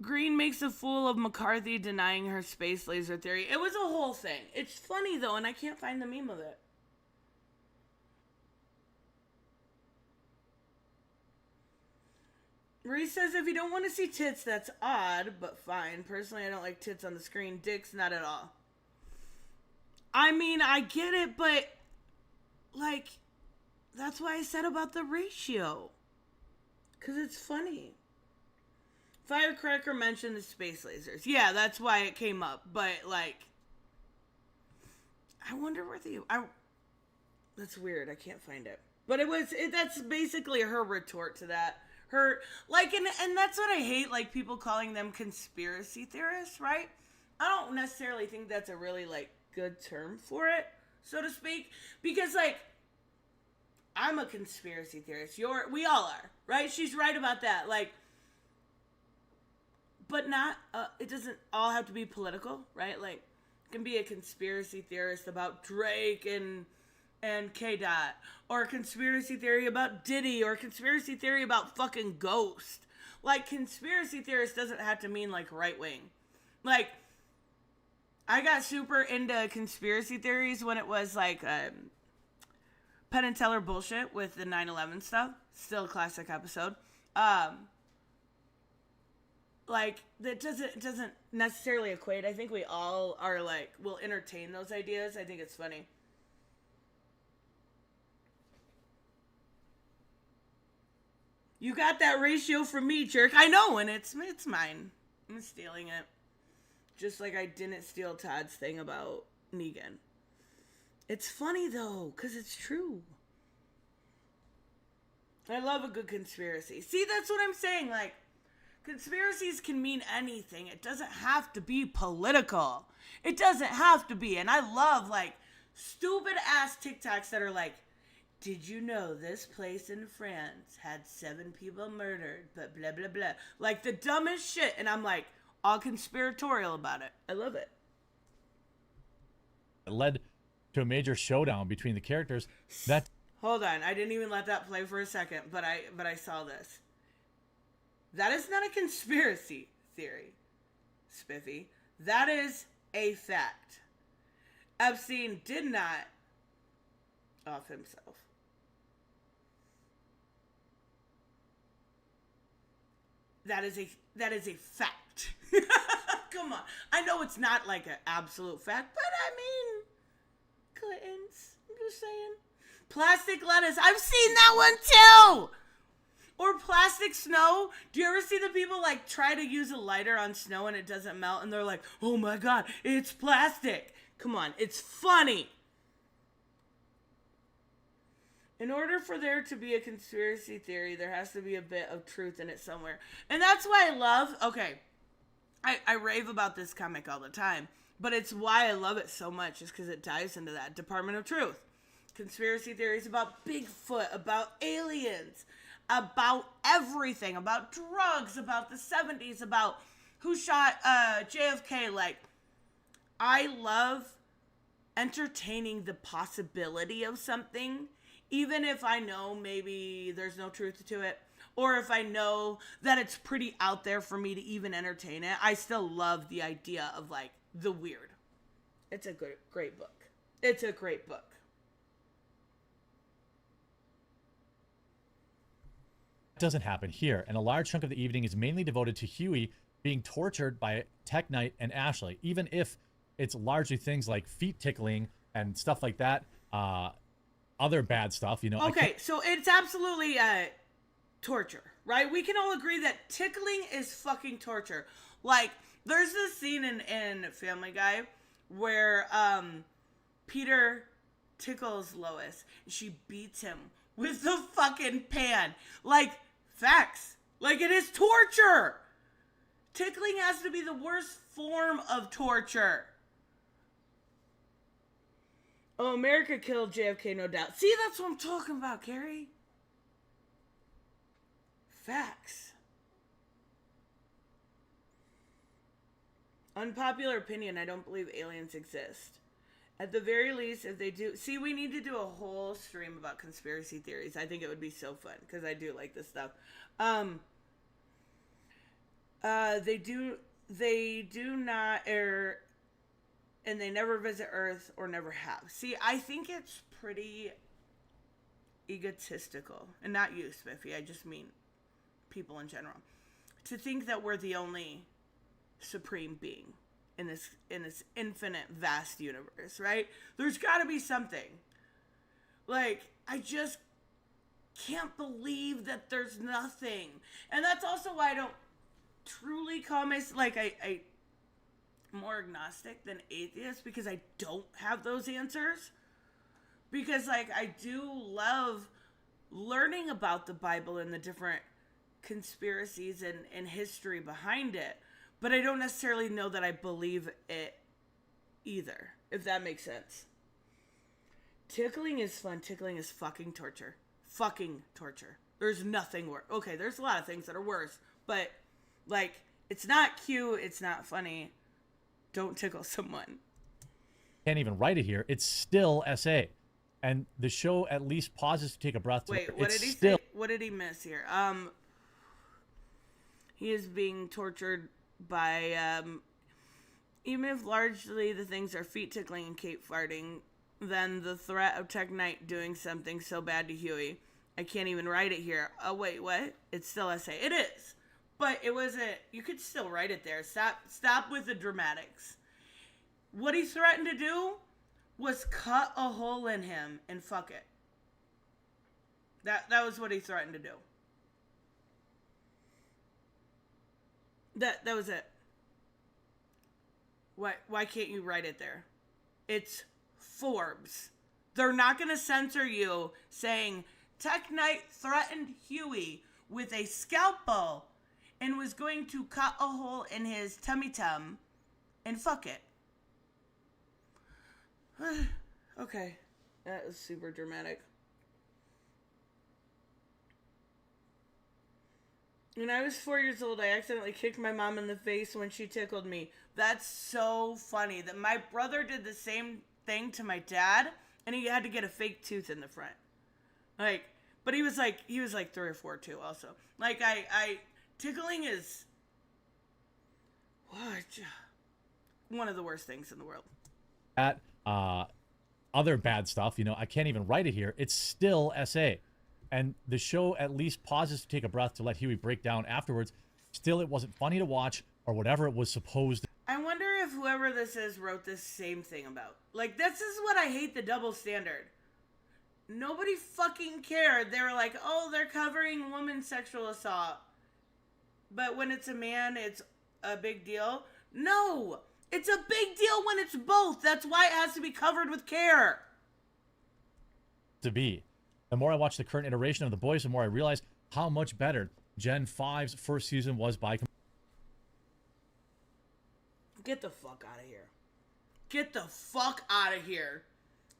Green makes a fool of McCarthy denying her space laser theory. It was a whole thing. It's funny though, and I can't find the meme of it. Marie says, if you don't want to see tits, that's odd, but fine. Personally, I don't like tits on the screen. Dicks, not at all. I mean, I get it, but, like, that's why I said about the ratio. Because it's funny. Firecracker mentioned the space lasers. Yeah, that's why it came up. But, like, I wonder where that's weird. I can't find it. But that's basically her retort to that. Her, like, and that's what I hate, like, people calling them conspiracy theorists, right? I don't necessarily think that's a really, like, good term for it, so to speak, because, like, I'm a conspiracy theorist. We all are, right? She's right about that, like, but not, it doesn't all have to be political, right? Like, it can be a conspiracy theorist about Drake and K-Dot, or a conspiracy theory about Diddy, or a conspiracy theory about fucking Ghost. Like, conspiracy theorist doesn't have to mean, like, right-wing. Like, I got super into conspiracy theories when it was, like, Penn and Teller bullshit with the 9/11 stuff. Still a classic episode. Like, it doesn't necessarily equate. I think we all are, like, will entertain those ideas. I think it's funny. You got that ratio from me, jerk. I know, and it's mine. I'm stealing it. Just like I didn't steal Todd's thing about Negan. It's funny, though, because it's true. I love a good conspiracy. See, that's what I'm saying. Like, conspiracies can mean anything. It doesn't have to be political. It doesn't have to be. And I love, like, stupid-ass TikToks that are like, did you know this place in France had 7 people murdered, but blah, blah, blah. Like, the dumbest shit. And I'm like, all conspiratorial about it. I love it. It led to a major showdown between the characters. Hold on, I didn't even let that play for a second, but I saw this. That is not a conspiracy theory, Spiffy. That is a fact. Epstein did not off himself. That is a fact. Come on. I know it's not like an absolute fact, but I mean, Clintons. I'm just saying. Plastic lettuce. I've seen that one too. Or plastic snow. Do you ever see the people like try to use a lighter on snow and it doesn't melt and they're like, oh my God, it's plastic. Come on. It's funny. In order for there to be a conspiracy theory, there has to be a bit of truth in it somewhere. And that's why I love, okay, I rave about this comic all the time, but it's why I love it so much is because it dives into that Department of Truth. Conspiracy theories about Bigfoot, about aliens, about everything, about drugs, about the 70s, about who shot JFK. Like, I love entertaining the possibility of something, even if I know maybe there's no truth to it, or if I know that it's pretty out there for me to even entertain it, I still love the idea of, like, the weird. It's a great book. It's a great book. Doesn't happen here, and a large chunk of the evening is mainly devoted to Huey being tortured by Tech Knight and Ashley. Even if it's largely things like feet tickling and stuff like that. Other bad stuff, you know. Okay, so it's absolutely torture, right? We can all agree that tickling is fucking torture. Like, there's this scene in Family Guy where Peter tickles Lois. She beats him with the fucking pan. Like, facts. Like, it is torture. Tickling has to be the worst form of torture. Oh, America killed JFK, no doubt. See, that's what I'm talking about, Carrie. Facts. Unpopular opinion, I don't believe aliens exist. At the very least, if they do... See, we need to do a whole stream about conspiracy theories. I think it would be so fun, because I do like this stuff. They do not err, and they never visit Earth or never have. See, I think it's pretty egotistical, and not you, Spiffy, I just mean people in general, to think that we're the only supreme being in this infinite, vast universe, right? There's got to be something. Like, I just can't believe that there's nothing. And that's also why I don't truly call myself, like, I'm more agnostic than atheist, because I don't have those answers. Because, like, I do love learning about the Bible and the different conspiracies and history behind it. But I don't necessarily know that I believe it either, if that makes sense. Tickling is fun. Tickling is fucking torture. Fucking torture. There's nothing worse. Okay, there's a lot of things that are worse. But, like, it's not cute. It's not funny. Don't tickle someone. Can't even write it here. It's still SA. And the show at least pauses to take a breath. Wait, what did he say? What did he miss here? He is being tortured by, even if largely the things are feet tickling and cape farting, then the threat of Tech Knight doing something so bad to Huey. I can't even write it here. Oh, wait, what? It's still SA. It is. But it wasn't, you could still write it there. Stop with the dramatics. What he threatened to do was cut a hole in him and fuck it. That was what he threatened to do. That was it. Why can't you write it there? It's Forbes. They're not going to censor you saying Tech Knight threatened Huey with a scalpel and was going to cut a hole in his tummy tum and fuck it. Okay. That was super dramatic. When I was 4 years old, I accidentally kicked my mom in the face when she tickled me. That's so funny that my brother did the same thing to my dad, and he had to get a fake tooth in the front. Like, but he was like 3 or 4 too, also. Like, tickling is one of the worst things in the world. That, other bad stuff, you know, I can't even write it here. It's still SA. And the show at least pauses to take a breath to let Huey break down afterwards. Still, it wasn't funny to watch or whatever it was supposed to. I wonder if whoever this is wrote this same thing about. Like, this is what I hate, the double standard. Nobody fucking cared. They were like, oh, they're covering women's sexual assault. But when it's a man, it's a big deal. No! It's a big deal when it's both. That's why it has to be covered with care. Be. The more I watch the current iteration of The Boys, the more I realize how much better Gen 5's first season was by... Get the fuck out of here. Get the fuck out of here.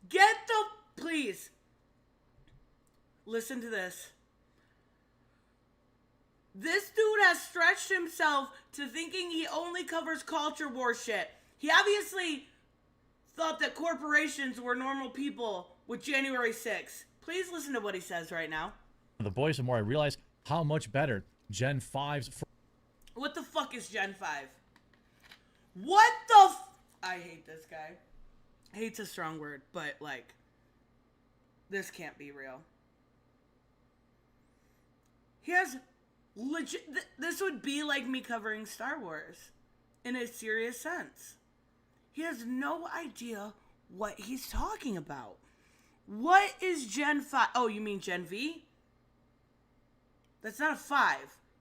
Get the... Please. Listen to this. This dude has stretched himself to thinking he only covers culture war shit. He obviously thought that corporations were normal people with January 6th. Please listen to what he says right now. The Boys, the more I realize how much better Gen 5's... What the fuck is Gen 5? What the I hate this guy. Hate's a strong word, but, like, this can't be real. He has legit... This would be like me covering Star Wars in a serious sense. He has no idea what he's talking about. What is Gen 5? Oh, you mean Gen V? That's not a 5.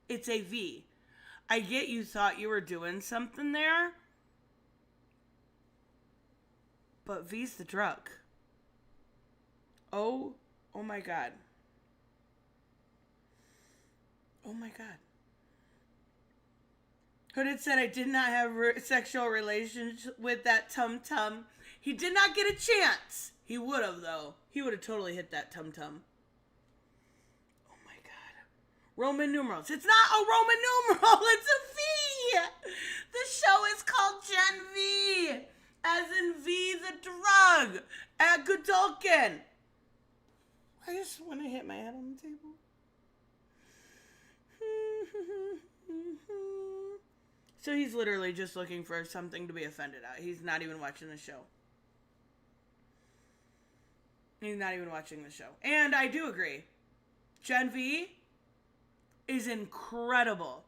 It's a V. I get you thought you were doing something there, but V's the drug. Oh my God. Oh my God. Hooded said, I did not have sexual relations with that tum-tum. He did not get a chance. He would have, though. He would have totally hit that tum-tum. Oh my God. Roman numerals. It's not a Roman numeral. It's a V. The show is called Gen V. As in V the drug. At Godolkin. I just want to hit my head on the table. So he's literally just looking for something to be offended at. He's not even watching the show. He's not even watching the show. And I do agree. Gen V is incredible.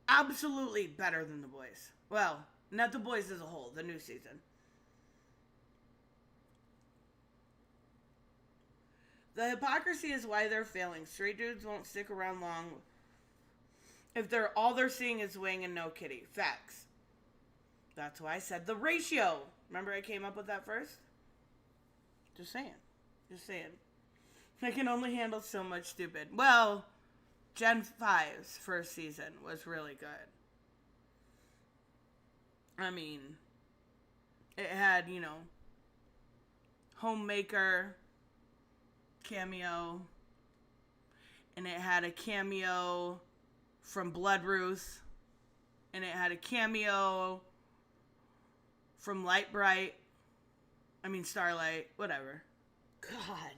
Absolutely better than The Boys. Well, not The Boys as a whole, the new season. The hypocrisy is why they're failing. Straight dudes won't stick around long if all they're seeing is Wing and no Kitty. Facts. That's why I said the ratio. Remember I came up with that first? Just saying. I can only handle so much stupid. Well, Gen 5's first season was really good. I mean, it had, Homemaker cameo, and it had a cameo from Bloodruth, and it had a cameo from Starlight, whatever. God.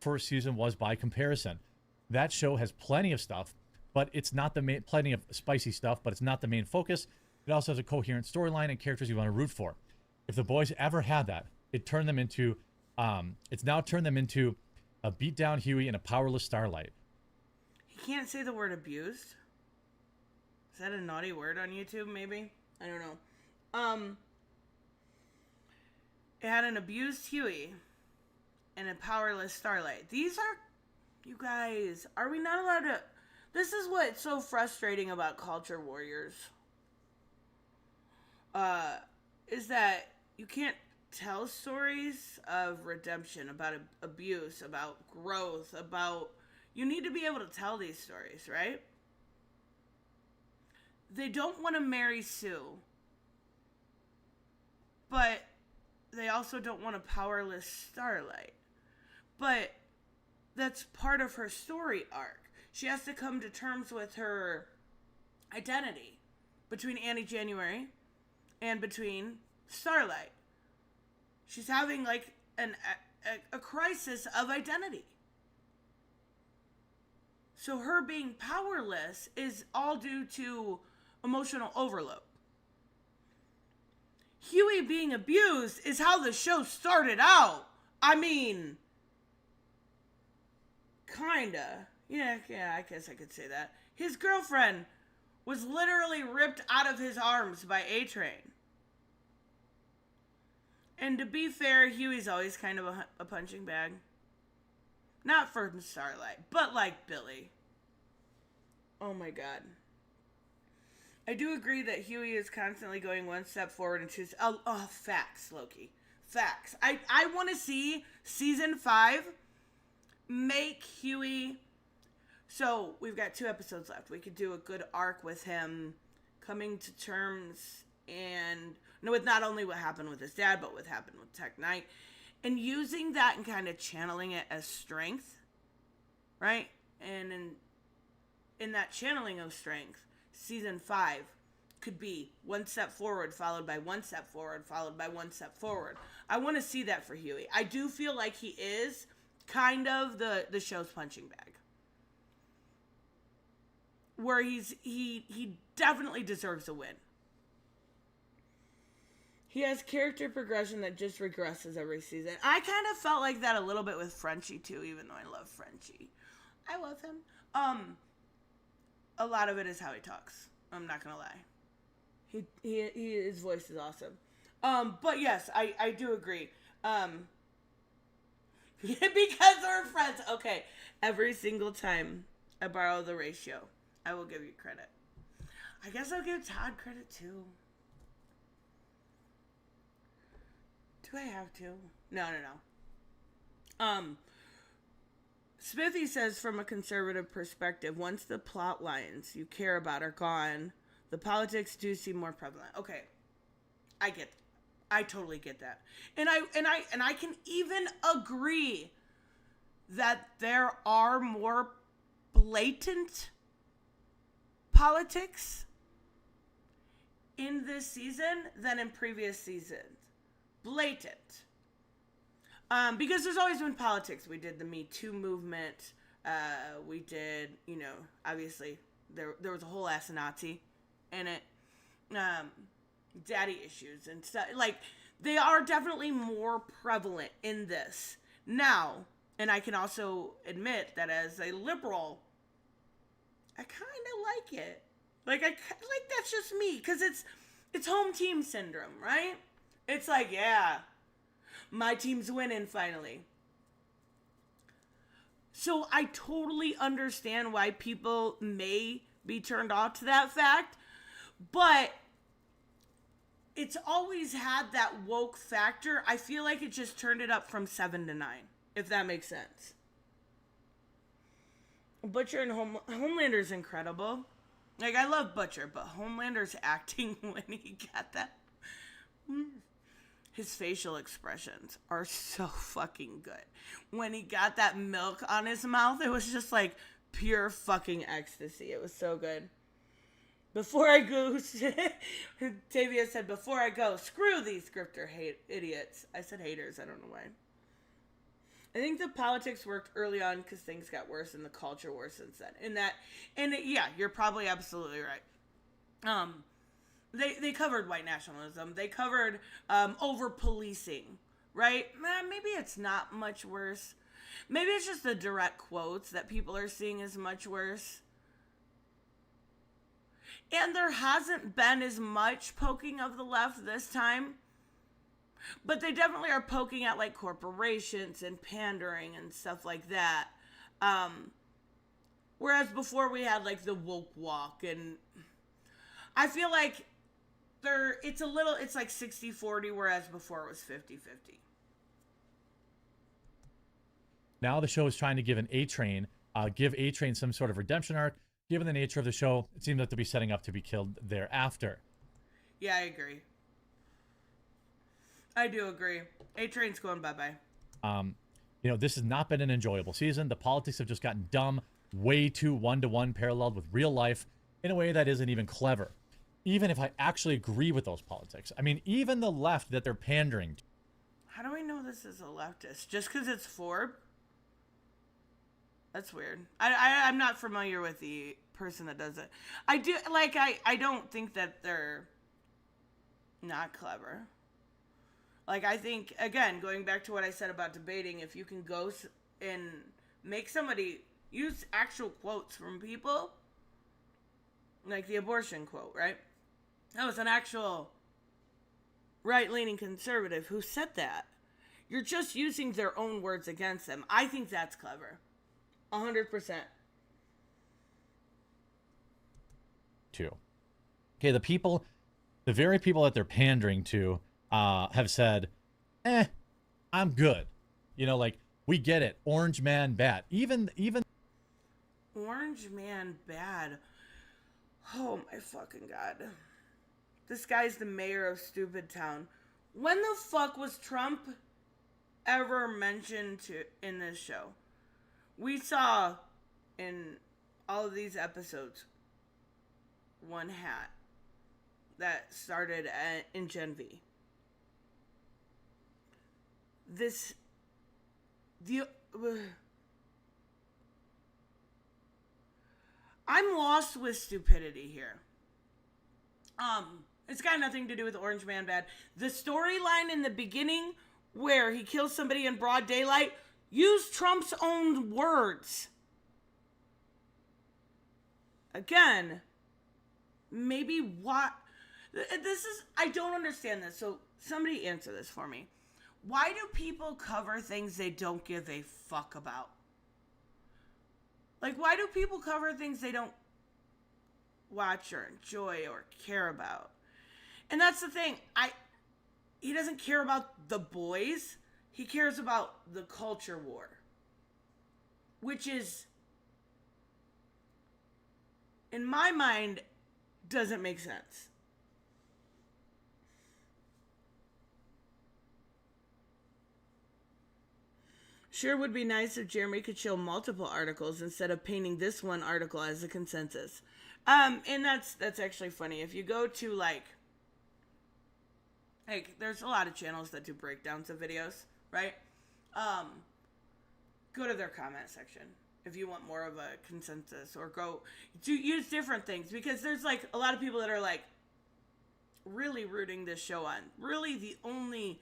First season was by comparison. That show has plenty of stuff, but it's not the main, plenty of spicy stuff, but it's not the main focus. It also has a coherent storyline and characters you want to root for. If The Boys ever had that, it's now turned them into a beat down Huey and a powerless Starlight. He can't say the word abused. Is that a naughty word on YouTube, maybe? I don't know. It had an abused Huey and a powerless Starlight. These are, you guys, are we not allowed to, this is what's so frustrating about Culture Warriors. Is that you can't tell stories of redemption, about abuse, about growth, you need to be able to tell these stories, right? They don't want to marry Sue, but they also don't want a powerless Starlight. But that's part of her story arc. She has to come to terms with her identity between Annie January and between Starlight. She's having like a crisis of identity. So her being powerless is all due to emotional overload. Huey being abused is how the show started out. I mean, kinda. Yeah, I guess I could say that. His girlfriend was literally ripped out of his arms by A-Train. And to be fair, Huey's always kind of a punching bag. Not for Starlight, but like Billy. Oh my God. I do agree that Huey is constantly going one step forward and two. Facts, Loki. Facts. I want to see season 5 make Huey. So we've got 2 episodes left. We could do a good arc with him coming to terms and with not only what happened with his dad, but what happened with Tech Knight, and using that and kind of channeling it as strength, right? And in that channeling of strength, season 5 could be one step forward, followed by one step forward, followed by one step forward. I want to see that for Huey. I do feel like he is kind of the show's punching bag, where he definitely deserves a win. He has character progression that just regresses every season. I kind of felt like that a little bit with Frenchie too, even though I love Frenchie. I love him. A lot of it is how he talks. I'm not gonna lie. His voice is awesome. But yes, I do agree. Because we're friends. Okay, every single time I borrow the ratio, I will give you credit. I guess I'll give Todd credit too. Do I have to? No. Smithy says, from a conservative perspective, once the plot lines you care about are gone, the politics do seem more prevalent. Okay, I totally get that, and I can even agree that there are more blatant politics in this season than in previous seasons. Blatant. Because there's always been politics. We did the Me Too movement. We did, obviously there was a whole ass Nazi in it. Daddy issues and stuff. Like, they are definitely more prevalent in this now. And I can also admit that as a liberal, I kind of like it. Like, that's just me. Because it's home team syndrome, right? It's like, yeah, my team's winning finally. So I totally understand why people may be turned off to that fact. But it's always had that woke factor. I feel like it just turned it up from 7 to 9, if that makes sense. Butcher and Homelander's incredible. Like, I love Butcher, but Homelander's acting when he got that. His facial expressions are so fucking good. When he got that milk on his mouth, it was just like pure fucking ecstasy. It was so good. Before I go, Tavia said, before I go, screw these scripter idiots. I said haters, I don't know why. I think the politics worked early on because things got worse and the culture worse since then. Yeah, you're probably absolutely right. They covered white nationalism. They covered over-policing, right? Maybe it's not much worse. Maybe it's just the direct quotes that people are seeing as much worse. And there hasn't been as much poking of the left this time. But they definitely are poking at, like, corporations and pandering and stuff like that. Whereas before we had, like, the woke walk. And I feel like it's like 60-40, whereas before it was 50-50. Now the show is trying to give give A-Train some sort of redemption arc. Given the nature of the show, it seems like to be setting up to be killed thereafter. Yeah, I agree. I do agree. A-Train's going bye-bye. This has not been an enjoyable season. The politics have just gotten dumb, way too one-to-one paralleled with real life in a way that isn't even clever. Even if I actually agree with those politics. I mean, even the left that they're pandering to. How do I know this is a leftist? Just because it's Forbes? That's weird. I'm not familiar with the person that does it. I don't think that they're not clever. Like, I think, again, going back to what I said about debating, if you can go and make somebody use actual quotes from people, like the abortion quote, right? That was an actual right-leaning conservative who said that. You're just using their own words against them. I think that's clever. 100%. Okay, the very people that they're pandering to have said, I'm good. We get it. Orange man bad. Even Orange man bad. Oh my fucking God. This guy's the mayor of Stupid Town. When the fuck was Trump ever mentioned in this show? We saw in all of these episodes one hat that started in Gen V. I'm lost with stupidity here. It's got nothing to do with Orange Man Bad. The storyline in the beginning where he kills somebody in broad daylight used Trump's own words. Again, maybe what? I don't understand this. So somebody answer this for me. Why do people cover things they don't give a fuck about? Like, why do people cover things they don't watch or enjoy or care about? And that's the thing. He doesn't care about the boys. He cares about the culture war. Which is, in my mind, doesn't make sense. Sure would be nice if Jeremy could show multiple articles instead of painting this one article as a consensus. And that's actually funny. If you go to like there's a lot of channels that do breakdowns of videos, right? Go to their comment section if you want more of a consensus, or go to use different things, because there's like a lot of people that are like really rooting this show on. Really, the only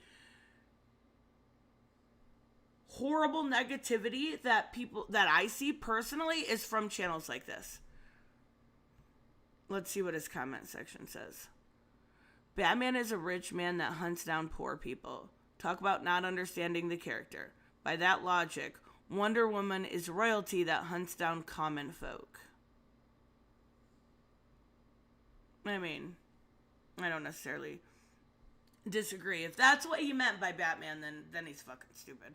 horrible negativity that I see personally is from channels like this. Let's see what his comment section says. Batman is a rich man that hunts down poor people. Talk about not understanding the character. By that logic, Wonder Woman is royalty that hunts down common folk. I mean, I don't necessarily disagree. If that's what he meant by Batman, then he's fucking stupid.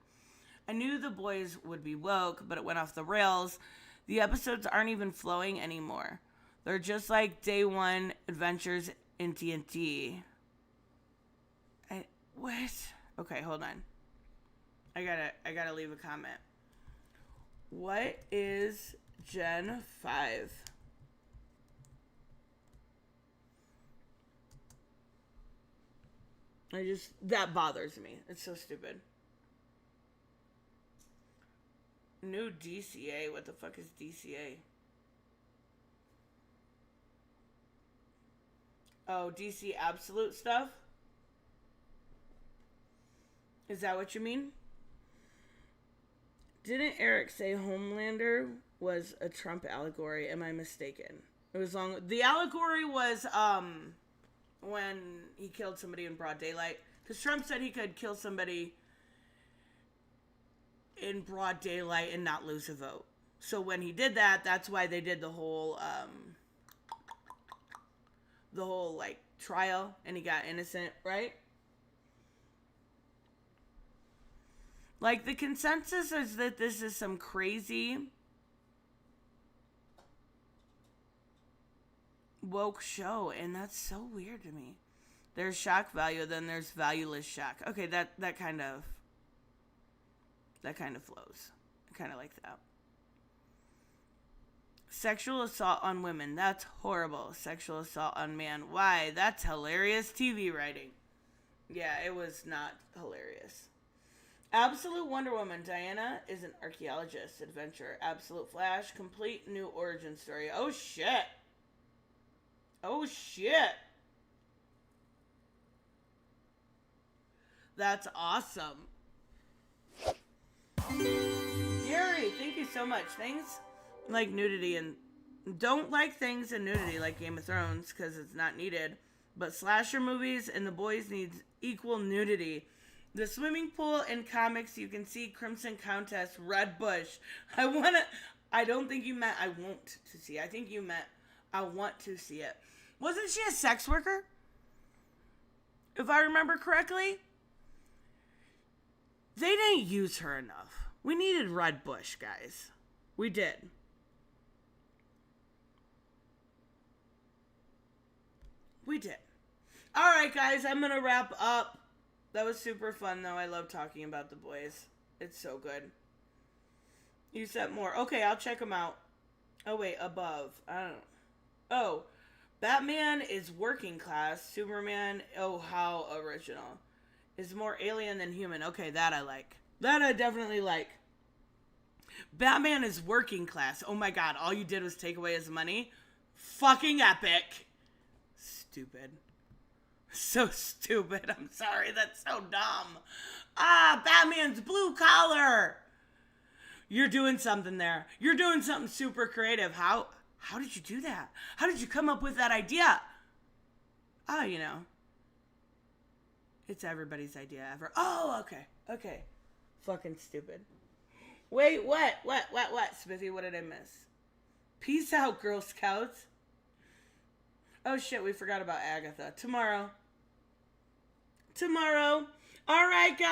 I knew the boys would be woke, but it went off the rails. The episodes aren't even flowing anymore. They're just like day one adventures in TNT. What? Okay, hold on. I gotta leave a comment. What is Gen 5? That bothers me. It's so stupid. New DCA. What the fuck is DCA? Oh, DC Absolute stuff? Is that what you mean? Didn't Eric say Homelander was a Trump allegory? Am I mistaken? It was long. The allegory was when he killed somebody in broad daylight. Because Trump said he could kill somebody in broad daylight and not lose a vote. So when he did that, that's why they did the whole like trial, and he got innocent, right? Like, the consensus is that this is some crazy woke show, and that's so weird to me. There's shock value, then there's valueless shock. Okay, that kind of flows. I kind of like that. Sexual assault on women. That's horrible. Sexual assault on man. Why? That's hilarious TV writing. Yeah, it was not hilarious. Absolute Wonder Woman. Diana is an archaeologist. Adventure. Absolute Flash. Complete new origin story. Oh, shit. Oh, shit. That's awesome. Gary, thank you so much. Things like nudity and don't like things in nudity like Game of Thrones because it's not needed. But slasher movies and the boys need equal nudity. The swimming pool in comics, you can see Crimson Countess, Red Bush. I don't think you meant I want to see. I think you meant I want to see it. Wasn't she a sex worker? If I remember correctly? They didn't use her enough. We needed Red Bush, guys. We did. We did. Alright, guys, I'm gonna wrap up. That was super fun, though. I love talking about the boys. It's so good. You said more. Okay, I'll check them out. Oh, wait, above. I don't know. Oh, Batman is working class. Superman, oh, how original. Is more alien than human. Okay, that I like. That I definitely like. Batman is working class. Oh my god, all you did was take away his money? Fucking epic. Stupid. So stupid. I'm sorry, that's so dumb. Batman's blue collar. You're doing something there. You're doing something super creative. How did you do that? How did you come up with that idea? Oh, it's everybody's idea ever. Oh, okay. Okay. Fucking stupid. Wait, what? What? Smithy, what did I miss? Peace out, Girl Scouts. Oh, shit, we forgot about Agatha. Tomorrow. All right, guys.